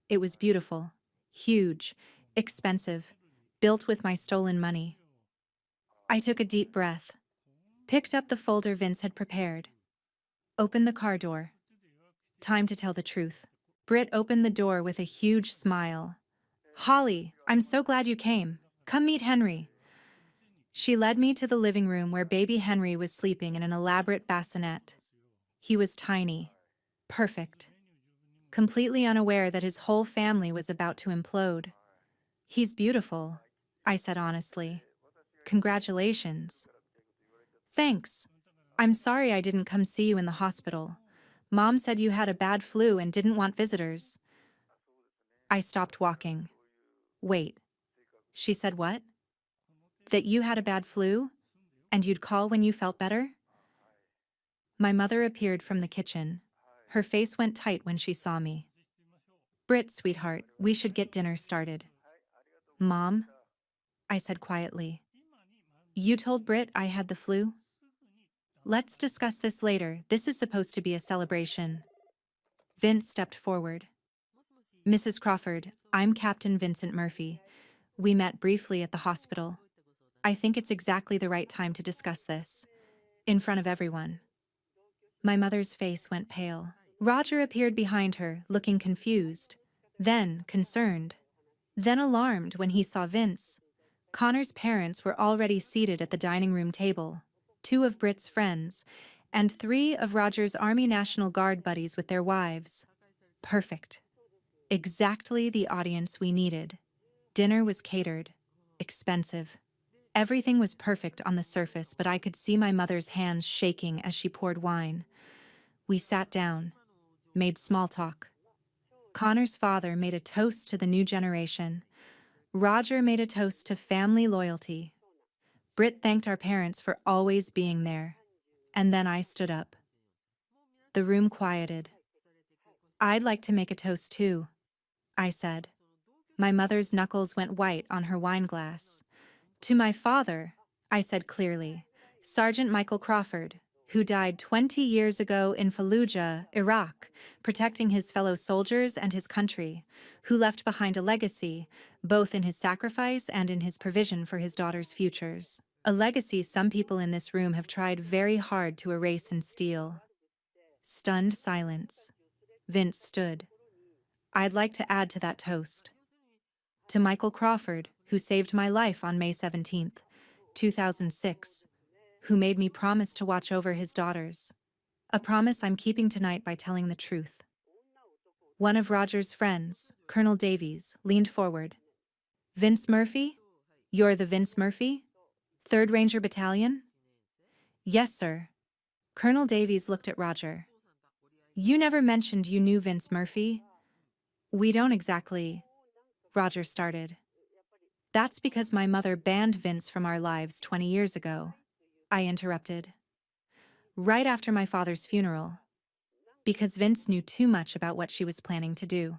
[SPEAKER 1] It was beautiful, huge, expensive, built with my stolen money. I took a deep breath, picked up the folder Vince had prepared, opened the car door. Time to tell the truth. Britt opened the door with a huge smile. Holly, I'm so glad you came. Come meet Henry. She led me to the living room where baby Henry was sleeping in an elaborate bassinet. He was tiny, perfect, completely unaware that his whole family was about to implode. He's beautiful, I said honestly. Congratulations. Thanks. I'm sorry I didn't come see you in the hospital. Mom said you had a bad flu and didn't want visitors. I stopped walking. Wait. She said what? That you had a bad flu? And you'd call when you felt better? My mother appeared from the kitchen. Her face went tight when she saw me. Britt, sweetheart, we should get dinner started. Mom? I said quietly. You told Britt I had the flu? Let's discuss this later. This is supposed to be a celebration. Vince stepped forward. Mrs. Crawford, I'm Captain Vincent Murphy. We met briefly at the hospital. I think it's exactly the right time to discuss this. In front of everyone. My mother's face went pale. Roger appeared behind her, looking confused, then concerned, then alarmed when he saw Vince. Connor's parents were already seated at the dining room table, 2 of Britt's friends, and 3 of Roger's Army National Guard buddies with their wives. Perfect. Exactly the audience we needed. Dinner was catered. Expensive. Everything was perfect on the surface, but I could see my mother's hands shaking as she poured wine. We sat down, made small talk. Connor's father made a toast to the new generation. Roger made a toast to family loyalty. Britt thanked our parents for always being there. And then I stood up. The room quieted. I'd like to make a toast too, I said. My mother's knuckles went white on her wine glass. To my father, I said clearly, Sergeant Michael Crawford, who died 20 years ago in Fallujah, Iraq, protecting his fellow soldiers and his country, who left behind a legacy, both in his sacrifice and in his provision for his daughter's futures. A legacy some people in this room have tried very hard to erase and steal. Stunned silence. Vince stood. I'd like to add to that toast. To Michael Crawford, who saved my life on May 17th, 2006, who made me promise to watch over his daughters. A promise I'm keeping tonight by telling the truth. One of Roger's friends, Colonel Davies, leaned forward. Vince Murphy? You're the Vince Murphy? 3rd Ranger Battalion? Yes, sir. Colonel Davies looked at Roger. You never mentioned you knew Vince Murphy. We don't exactly, Roger started. That's because my mother banned Vince from our lives 20 years ago, I interrupted. Right after my father's funeral. Because Vince knew too much about what she was planning to do.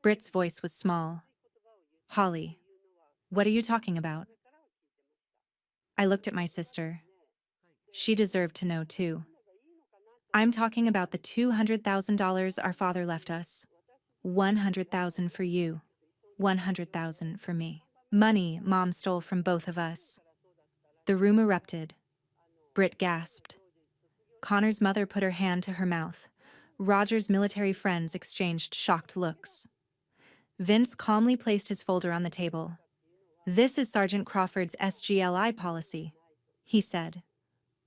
[SPEAKER 1] Britt's voice was small. Holly, what are you talking about? I looked at my sister. She deserved to know too. I'm talking about the $200,000 our father left us. 100,000 for you. 100,000 for me. Money Mom stole from both of us. The room erupted. Britt gasped. Connor's mother put her hand to her mouth. Roger's military friends exchanged shocked looks. Vince calmly placed his folder on the table. "This is Sergeant Crawford's SGLI policy," he said,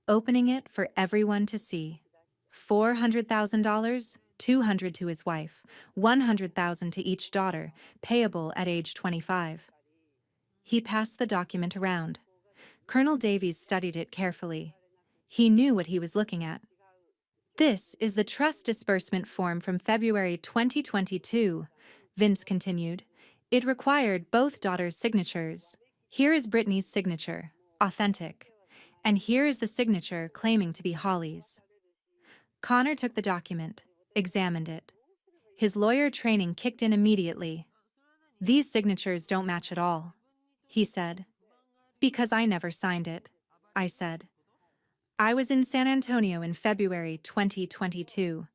[SPEAKER 1] opening it for everyone to see. $400,000, 200 to his wife, 100,000 to each daughter, payable at age 25. He passed the document around. Colonel Davies studied it carefully. He knew what he was looking at. "This is the trust disbursement form from February 2022, Vince continued. "It required both daughters' signatures. Here is Brittany's signature, authentic. And here is the signature claiming to be Holly's." Connor took the document, examined it. His lawyer training kicked in immediately. "These signatures don't match at all," he said. "Because I never signed it," I said. "I was in San Antonio in February 2022.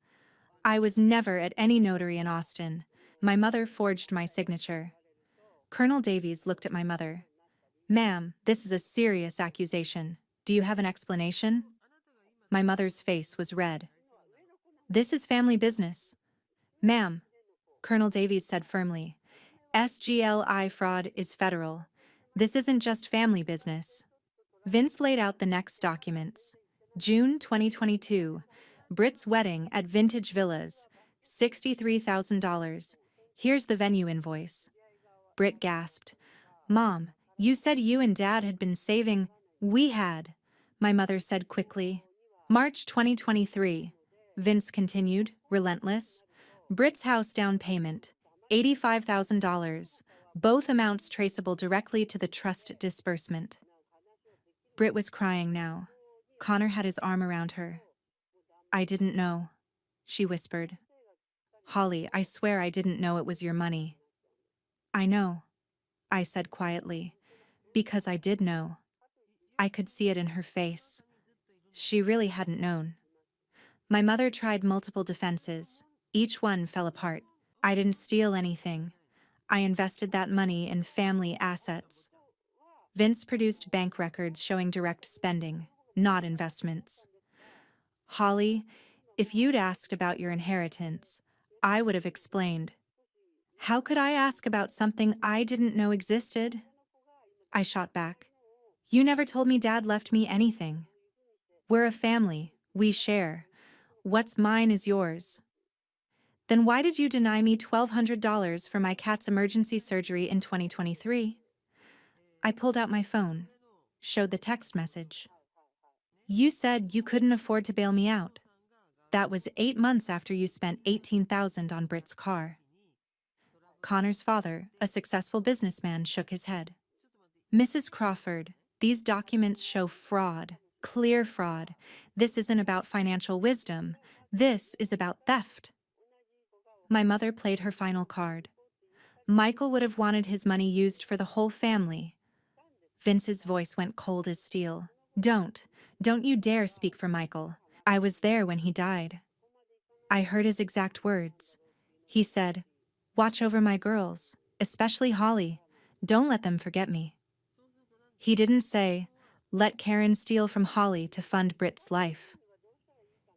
[SPEAKER 1] I was never at any notary in Austin. My mother forged my signature." Colonel Davies looked at my mother. "Ma'am, this is a serious accusation. Do you have an explanation?" My mother's face was red. "This is family business." "Ma'am," Colonel Davies said firmly, "SGLI fraud is federal. This isn't just family business." Vince laid out the next documents. June 2022, Britt's wedding at Vintage Villas, $63,000. Here's the venue invoice. Britt gasped. "Mom, you said you and Dad had been saving." "We had," my mother said quickly. March 2023, Vince continued, relentless. Britt's house down payment, $85,000, both amounts traceable directly to the trust disbursement. Britt was crying now. Connor had his arm around her. "I didn't know," she whispered. "Holly, I swear I didn't know it was your money." "I know," I said quietly, "because I did know." I could see it in her face. She really hadn't known. My mother tried multiple defenses. Each one fell apart. "I didn't steal anything. I invested that money in family assets." Vince produced bank records showing direct spending, not investments. "Holly, if you'd asked about your inheritance, I would have explained." "How could I ask about something I didn't know existed?" I shot back. "You never told me Dad left me anything. We're a family. We share. What's mine is yours." "Then why did you deny me $1,200 for my cat's emergency surgery in 2023? I pulled out my phone, showed the text message. "You said you couldn't afford to bail me out. That was 8 months after you spent $18,000 on Britt's car." Connor's father, a successful businessman, shook his head. "Mrs. Crawford, these documents show fraud, clear fraud. This isn't about financial wisdom. This is about theft." My mother played her final card. "Michael would have wanted his money used for the whole family." Vince's voice went cold as steel. Don't you dare speak for Michael. I was there when he died." I heard his exact words. He said, "Watch over my girls, especially Holly. Don't let them forget me." He didn't say, "Let Karen steal from Holly to fund Britt's life."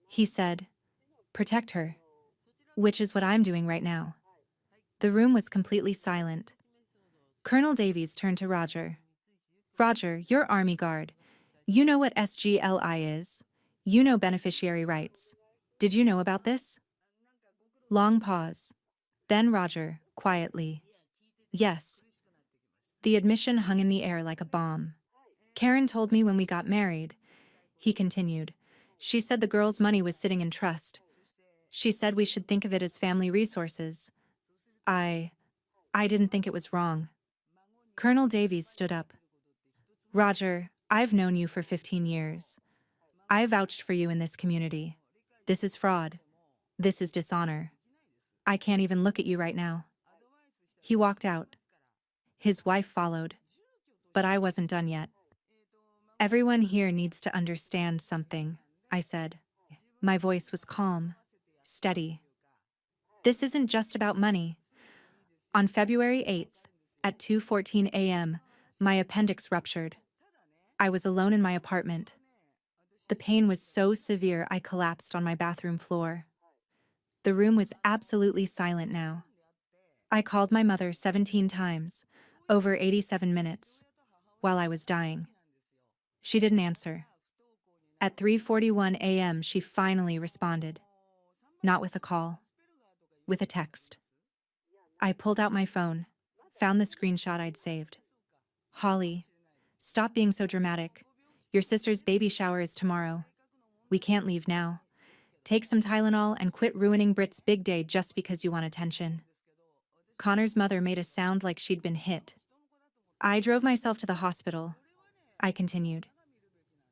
[SPEAKER 1] He said, "Protect her," which is what I'm doing right now. The room was completely silent. Colonel Davies turned to Roger. "Roger, you're Army Guard. You know what SGLI is. You know beneficiary rights. Did you know about this?" Long pause. Then Roger, quietly, "Yes." The admission hung in the air like a bomb. "Karen told me when we got married," he continued. "She said the girls' money was sitting in trust. She said we should think of it as family resources. I didn't think it was wrong." Colonel Davies stood up. "Roger, I've known you for 15 years. I vouched for you in this community. This is fraud. This is dishonor. I can't even look at you right now." He walked out. His wife followed. But I wasn't done yet. "Everyone here needs to understand something," I said. My voice was calm, steady. This isn't just about money. On February 8th, at 2:14 a.m., my appendix ruptured. I was alone in my apartment. The pain was so severe I collapsed on my bathroom floor. The room was absolutely silent now. I called my mother 17 times, over 87 minutes, while I was dying. She didn't answer. At 3:41 a.m., she finally responded. Not with a call, with a text. I pulled out my phone, found the screenshot I'd saved. Holly, stop being so dramatic. Your sister's baby shower is tomorrow. We can't leave now. Take some Tylenol and quit ruining Britt's big day just because you want attention. Connor's mother made a sound like she'd been hit. I drove myself to the hospital. I continued.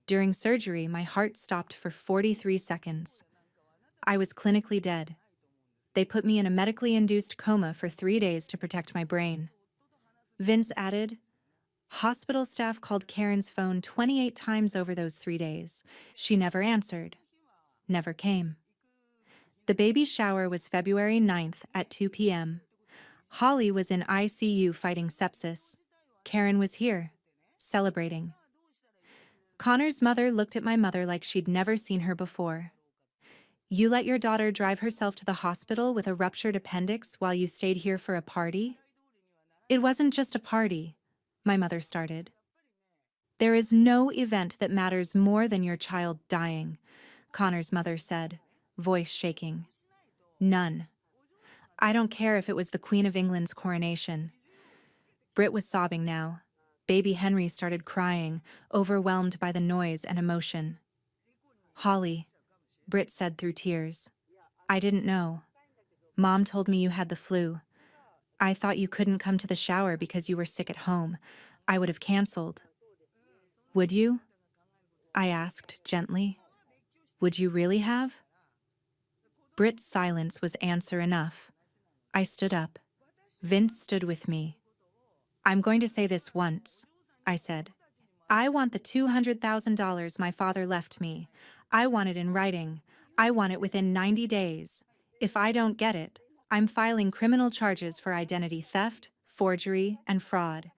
[SPEAKER 1] During surgery, my heart stopped for 43 seconds. I was clinically dead. They put me in a medically induced coma for 3 days to protect my brain. Vince added, hospital staff called Karen's phone 28 times over those 3 days. She never answered. Never came. The baby shower was February 9th at 2 p.m. Holly was in ICU fighting sepsis. Karen was here, celebrating. Connor's mother looked at my mother like she'd never seen her before. You let your daughter drive herself to the hospital with a ruptured appendix while you stayed here for a party? It wasn't just a party, my mother started. There is no event that matters more than your child dying, Connor's mother said, voice shaking. None. I don't care if it was the Queen of England's coronation. Britt was sobbing now. Baby Henry started crying, overwhelmed by the noise and emotion. Holly, Britt said through tears. I didn't know. Mom told me you had the flu. I thought you couldn't come to the shower because you were sick at home. I would have canceled. Would you? I asked gently. Would you really have? Britt's silence was answer enough. I stood up. Vince stood with me. I'm going to say this once, I said. I want the $200,000 my father left me. I want it in writing. I want it within 90 days. If I don't get it, I'm filing criminal charges for identity theft, forgery, and fraud.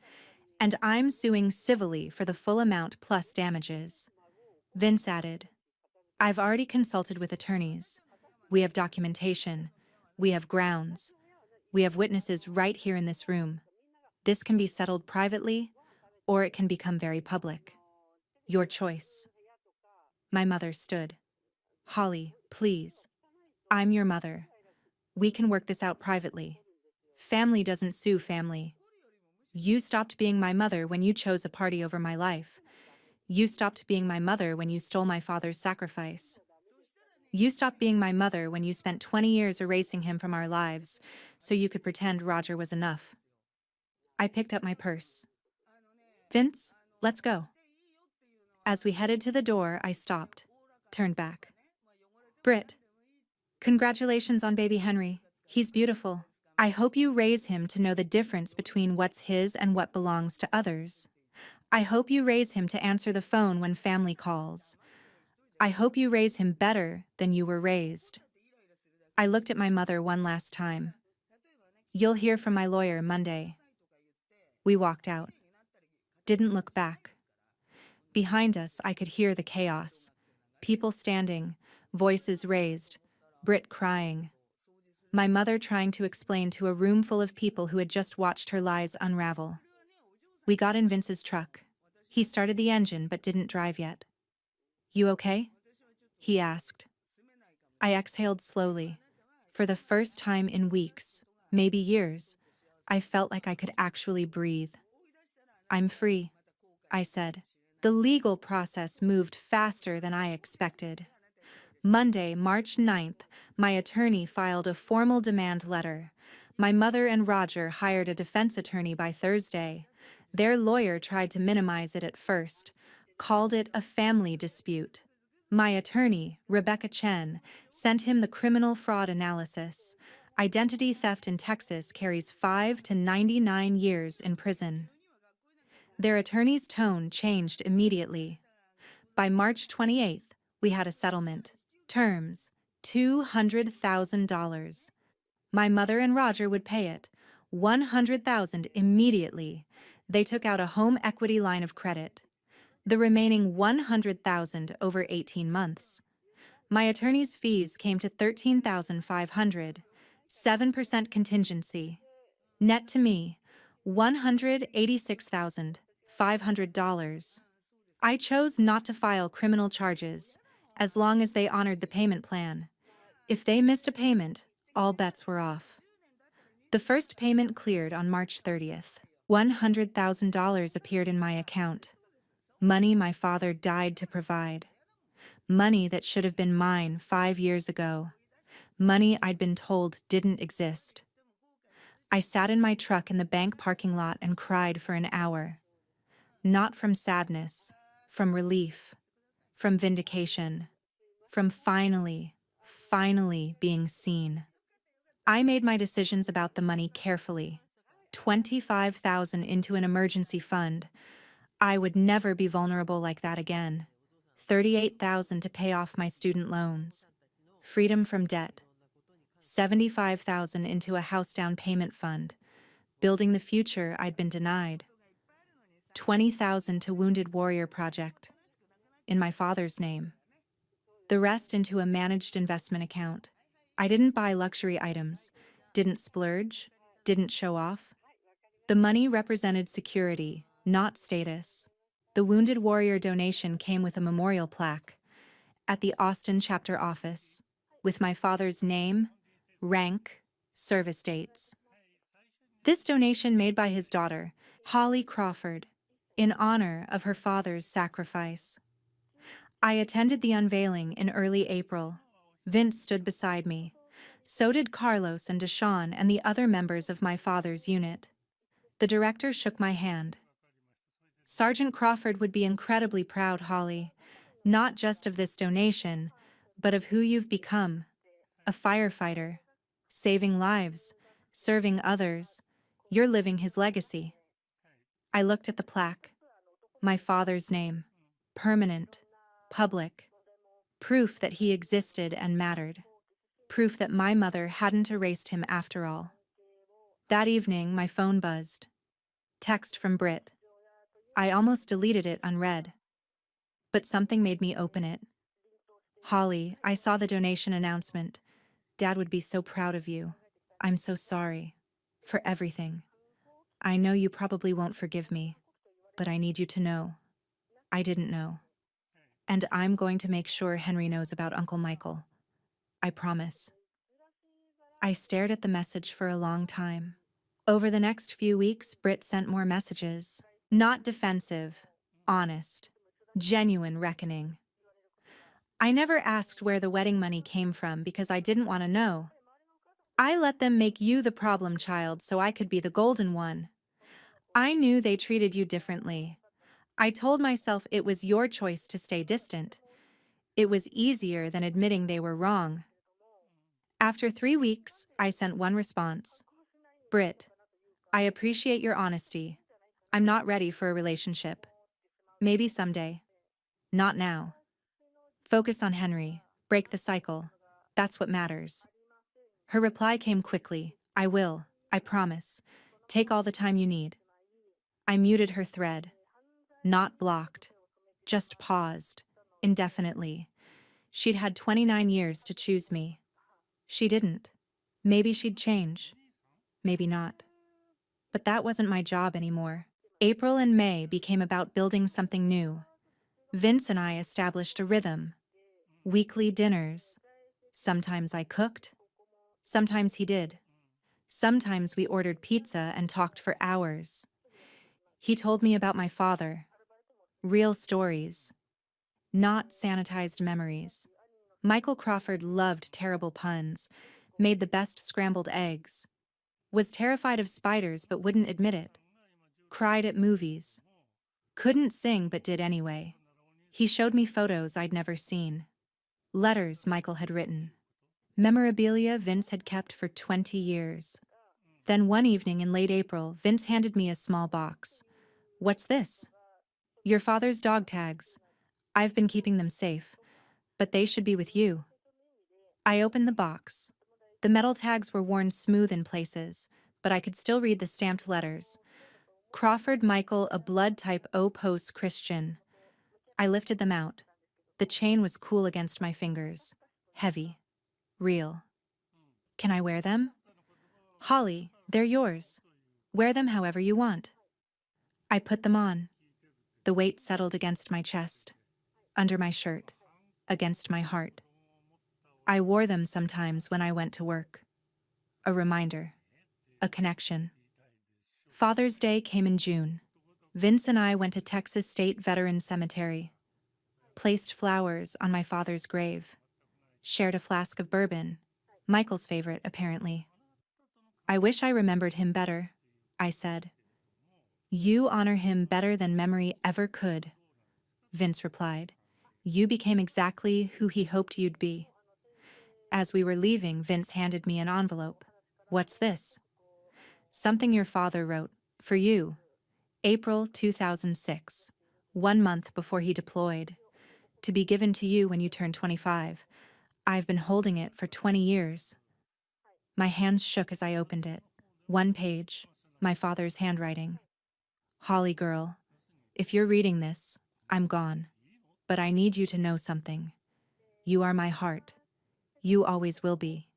[SPEAKER 1] And I'm suing civilly for the full amount plus damages. Vince added, I've already consulted with attorneys. We have documentation. We have grounds. We have witnesses right here in this room. This can be settled privately, or it can become very public. Your choice. My mother stood. Holly, please. I'm your mother. We can work this out privately. Family doesn't sue family. You stopped being my mother when you chose a party over my life. You stopped being my mother when you stole my father's sacrifice. You stopped being my mother when you spent 20 years erasing him from our lives so you could pretend Roger was enough. I picked up my purse. Vince, let's go. As we headed to the door, I stopped, turned back. Britt, congratulations on baby Henry. He's beautiful. I hope you raise him to know the difference between what's his and what belongs to others. I hope you raise him to answer the phone when family calls. I hope you raise him better than you were raised. I looked at my mother one last time. You'll hear from my lawyer Monday. We walked out. Didn't look back. Behind us, I could hear the chaos. People standing, voices raised, Britt crying. My mother trying to explain to a room full of people who had just watched her lies unravel. We got in Vince's truck. He started the engine but didn't drive yet. You okay? He asked. I exhaled slowly. For the first time in weeks, maybe years, I felt like I could actually breathe. I'm free, I said. The legal process moved faster than I expected. Monday, March 9th, my attorney filed a formal demand letter. My mother and Roger hired a defense attorney by Thursday. Their lawyer tried to minimize it at first, called it a family dispute. My attorney, Rebecca Chen, sent him the criminal fraud analysis. Identity theft in Texas carries 5 to 99 years in prison. Their attorney's tone changed immediately. By March 28th, we had a settlement. Terms, $200,000. My mother and Roger would pay it, $100,000 immediately. They took out a home equity line of credit. The remaining $100,000 over 18 months. My attorney's fees came to $13,500, 7% contingency. Net to me, $186,500. I chose not to file criminal charges, as long as they honored the payment plan. If they missed a payment, all bets were off. The first payment cleared on March 30th. $100,000 appeared in my account. Money my father died to provide. Money that should have been mine 5 years ago. Money I'd been told didn't exist. I sat in my truck in the bank parking lot and cried for an hour. Not from sadness, from relief, from vindication, from finally being seen. I made my decisions about the money carefully. $25,000 into an emergency fund. I would never be vulnerable like that again. $38,000 to pay off my student loans. Freedom from debt. $75,000 into a house down payment fund, building the future I'd been denied. $20,000 to Wounded Warrior Project, in my father's name. The rest into a managed investment account. I didn't buy luxury items, didn't splurge, didn't show off. The money represented security, not status. The Wounded Warrior donation came with a memorial plaque at the Austin chapter office, with my father's name, rank, service dates. This donation made by his daughter, Holly Crawford, in honor of her father's sacrifice. I attended the unveiling in early April. Vince stood beside me. So did Carlos and Deshawn and the other members of my father's unit. The director shook my hand. Sergeant Crawford would be incredibly proud, Holly, not just of this donation, but of who you've become. A firefighter, saving lives, serving others. You're living his legacy. I looked at the plaque. My father's name. Permanent. Public. Proof that he existed and mattered. Proof that my mother hadn't erased him after all. That evening, my phone buzzed. Text from Britt. I almost deleted it unread. But something made me open it. Holly, I saw the donation announcement. Dad would be so proud of you. I'm so sorry. For everything. I know you probably won't forgive me, but I need you to know. I didn't know. And I'm going to make sure Henry knows about Uncle Michael. I promise. I stared at the message for a long time. Over the next few weeks, Britt sent more messages. Not defensive, honest, genuine reckoning. I never asked where the wedding money came from because I didn't want to know. I let them make you the problem child so I could be the golden one. I knew they treated you differently. I told myself it was your choice to stay distant. It was easier than admitting they were wrong. After 3 weeks, I sent one response. Britt, I appreciate your honesty. I'm not ready for a relationship. Maybe someday. Not now. Focus on Henry. Break the cycle. That's what matters. Her reply came quickly. I will. I promise. Take all the time you need. I muted her thread. Not blocked. Just paused. Indefinitely. She'd had 29 years to choose me. She didn't. Maybe she'd change. Maybe not. But that wasn't my job anymore. April and May became about building something new. Vince and I established a rhythm. Weekly dinners. Sometimes I cooked. Sometimes he did. Sometimes we ordered pizza and talked for hours. He told me about my father. Real stories. Not sanitized memories. Michael Crawford loved terrible puns, made the best scrambled eggs, was terrified of spiders but wouldn't admit it, cried at movies, couldn't sing but did anyway. He showed me photos I'd never seen, letters Michael had written, memorabilia Vince had kept for 20 years. Then one evening in late April, Vince handed me a small box. What's this? Your father's dog tags. I've been keeping them safe, but they should be with you. I opened the box. The metal tags were worn smooth in places, but I could still read the stamped letters. Crawford Michael, a blood type O post Christian. I lifted them out. The chain was cool against my fingers. Heavy. Real. Can I wear them? Holly, they're yours. Wear them however you want. I put them on. The weight settled against my chest, under my shirt, against my heart. I wore them sometimes when I went to work. A reminder. A connection. Father's Day came in June. Vince and I went to Texas State Veterans Cemetery, placed flowers on my father's grave, shared a flask of bourbon, Michael's favorite, apparently. I wish I remembered him better, I said. You honor him better than memory ever could, Vince replied. You became exactly who he hoped you'd be. As we were leaving, Vince handed me an envelope. What's this? Something your father wrote. For you. April 2006. 1 month before he deployed. To be given to you when you turn 25. I've been holding it for 20 years. My hands shook as I opened it. One page. My father's handwriting. Holly girl, if you're reading this, I'm gone. But I need you to know something. You are my heart. You always will be.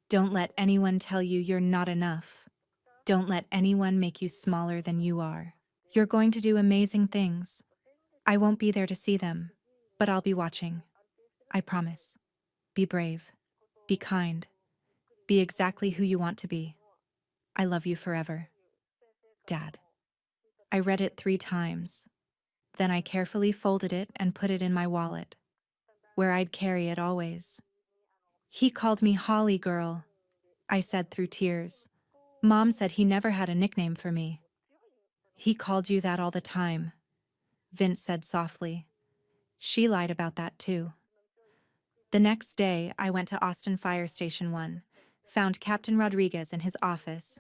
[SPEAKER 1] Don't let anyone tell you you're not enough. Don't let anyone make you smaller than you are. You're going to do amazing things. I won't be there to see them, but I'll be watching. I promise. Be brave. Be kind. Be exactly who you want to be. I love you forever. Dad. I read it 3 times. Then I carefully folded it and put it in my wallet, where I'd carry it always. He called me Holly girl, I said through tears. Mom said he never had a nickname for me. He called you that all the time, Vince said softly. She lied about that too. The next day, I went to Austin Fire Station 1, found Captain Rodriguez in his office.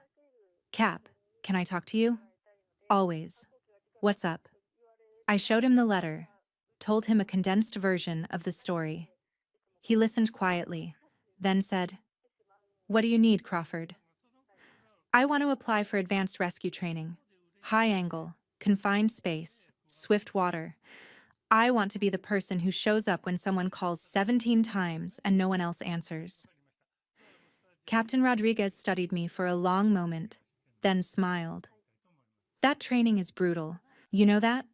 [SPEAKER 1] Cap, can I talk to you? Always. What's up? I showed him the letter, told him a condensed version of the story. He listened quietly, then said, What do you need, Crawford? I want to apply for advanced rescue training. High angle, confined space, swift water. I want to be the person who shows up when someone calls 17 times and no one else answers. Captain Rodriguez studied me for a long moment, then smiled. That training is brutal. You know that?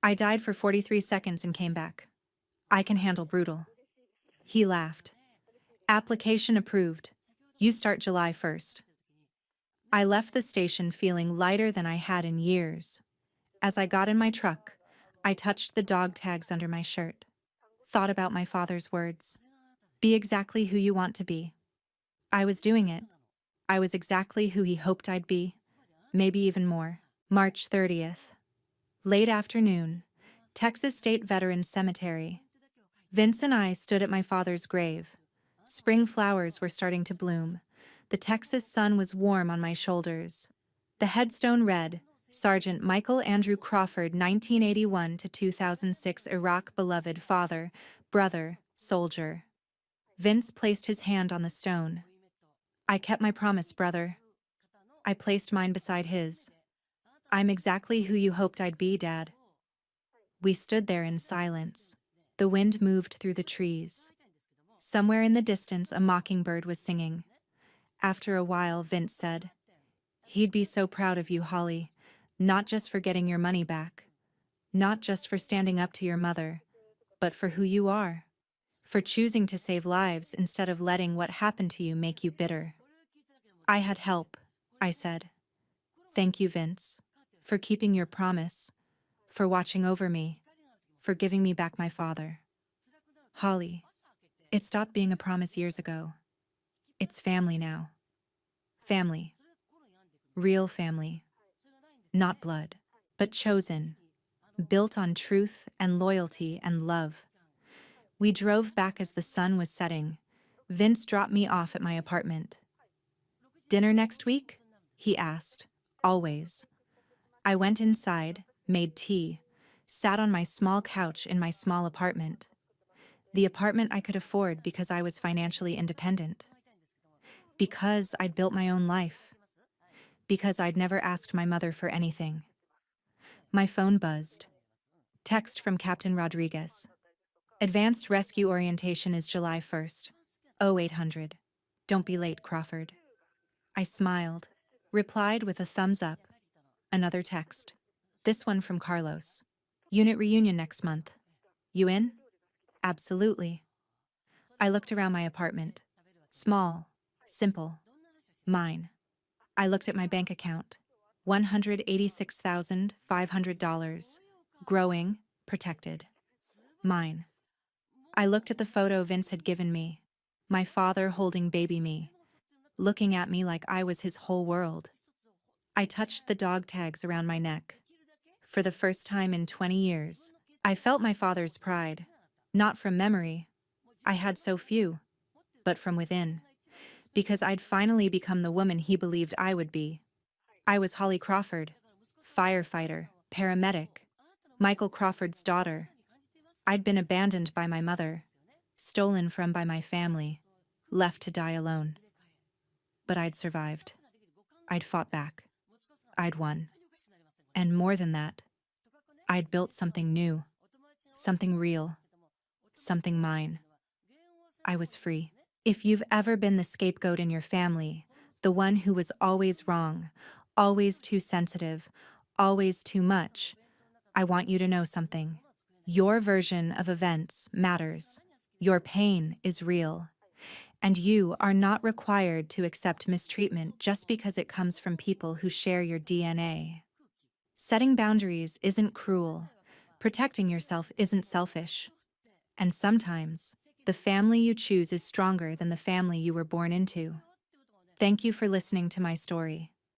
[SPEAKER 1] I died for 43 seconds and came back. I can handle brutal. He laughed. Application approved. You start July 1st. I left the station feeling lighter than I had in years. As I got in my truck, I touched the dog tags under my shirt. Thought about my father's words. Be exactly who you want to be. I was doing it. I was exactly who he hoped I'd be. Maybe even more. March 30th. Late afternoon. Texas State Veterans Cemetery. Vince and I stood at my father's grave. Spring flowers were starting to bloom. The Texas sun was warm on my shoulders. The headstone read, Sergeant Michael Andrew Crawford, 1981 to 2006, Iraq beloved father, brother, soldier. Vince placed his hand on the stone. I kept my promise, brother. I placed mine beside his. I'm exactly who you hoped I'd be, Dad. We stood there in silence. The wind moved through the trees. Somewhere in the distance, a mockingbird was singing. After a while, Vince said, He'd be so proud of you, Holly, not just for getting your money back, not just for standing up to your mother, but for who you are, for choosing to save lives instead of letting what happened to you make you bitter. I had help, I said. Thank you, Vince, for keeping your promise, for watching over me, for giving me back my father. Holly, it stopped being a promise years ago. It's family now. Family. Real family. Not blood, but chosen, built on truth and loyalty and love. We drove back as the sun was setting. Vince dropped me off at my apartment. Dinner next week? He asked. Always. I went inside, made tea, sat on my small couch in my small apartment. The apartment I could afford because I was financially independent. Because I'd built my own life. Because I'd never asked my mother for anything. My phone buzzed. Text from Captain Rodriguez. Advanced rescue orientation is July 1st. 0800. Don't be late, Crawford. I smiled, replied with a thumbs up. Another text. This one from Carlos. Unit reunion next month. You in? Absolutely. I looked around my apartment. Small, simple, mine. I looked at my bank account. $186,500. Growing, protected. Mine. I looked at the photo Vince had given me. My father holding baby me, looking at me like I was his whole world. I touched the dog tags around my neck. For the first time in 20 years, I felt my father's pride. Not from memory. I had so few. But from within. Because I'd finally become the woman he believed I would be. I was Holly Crawford. Firefighter, paramedic. Michael Crawford's daughter. I'd been abandoned by my mother. Stolen from by my family. Left to die alone. But I'd survived. I'd fought back. I'd won. And more than that, I'd built something new. Something real. Something mine. I was free. If you've ever been the scapegoat in your family, the one who was always wrong, always too sensitive, always too much, I want you to know something. Your version of events matters. Your pain is real. And you are not required to accept mistreatment just because it comes from people who share your DNA. Setting boundaries isn't cruel. Protecting yourself isn't selfish. And sometimes, the family you choose is stronger than the family you were born into. Thank you for listening to my story.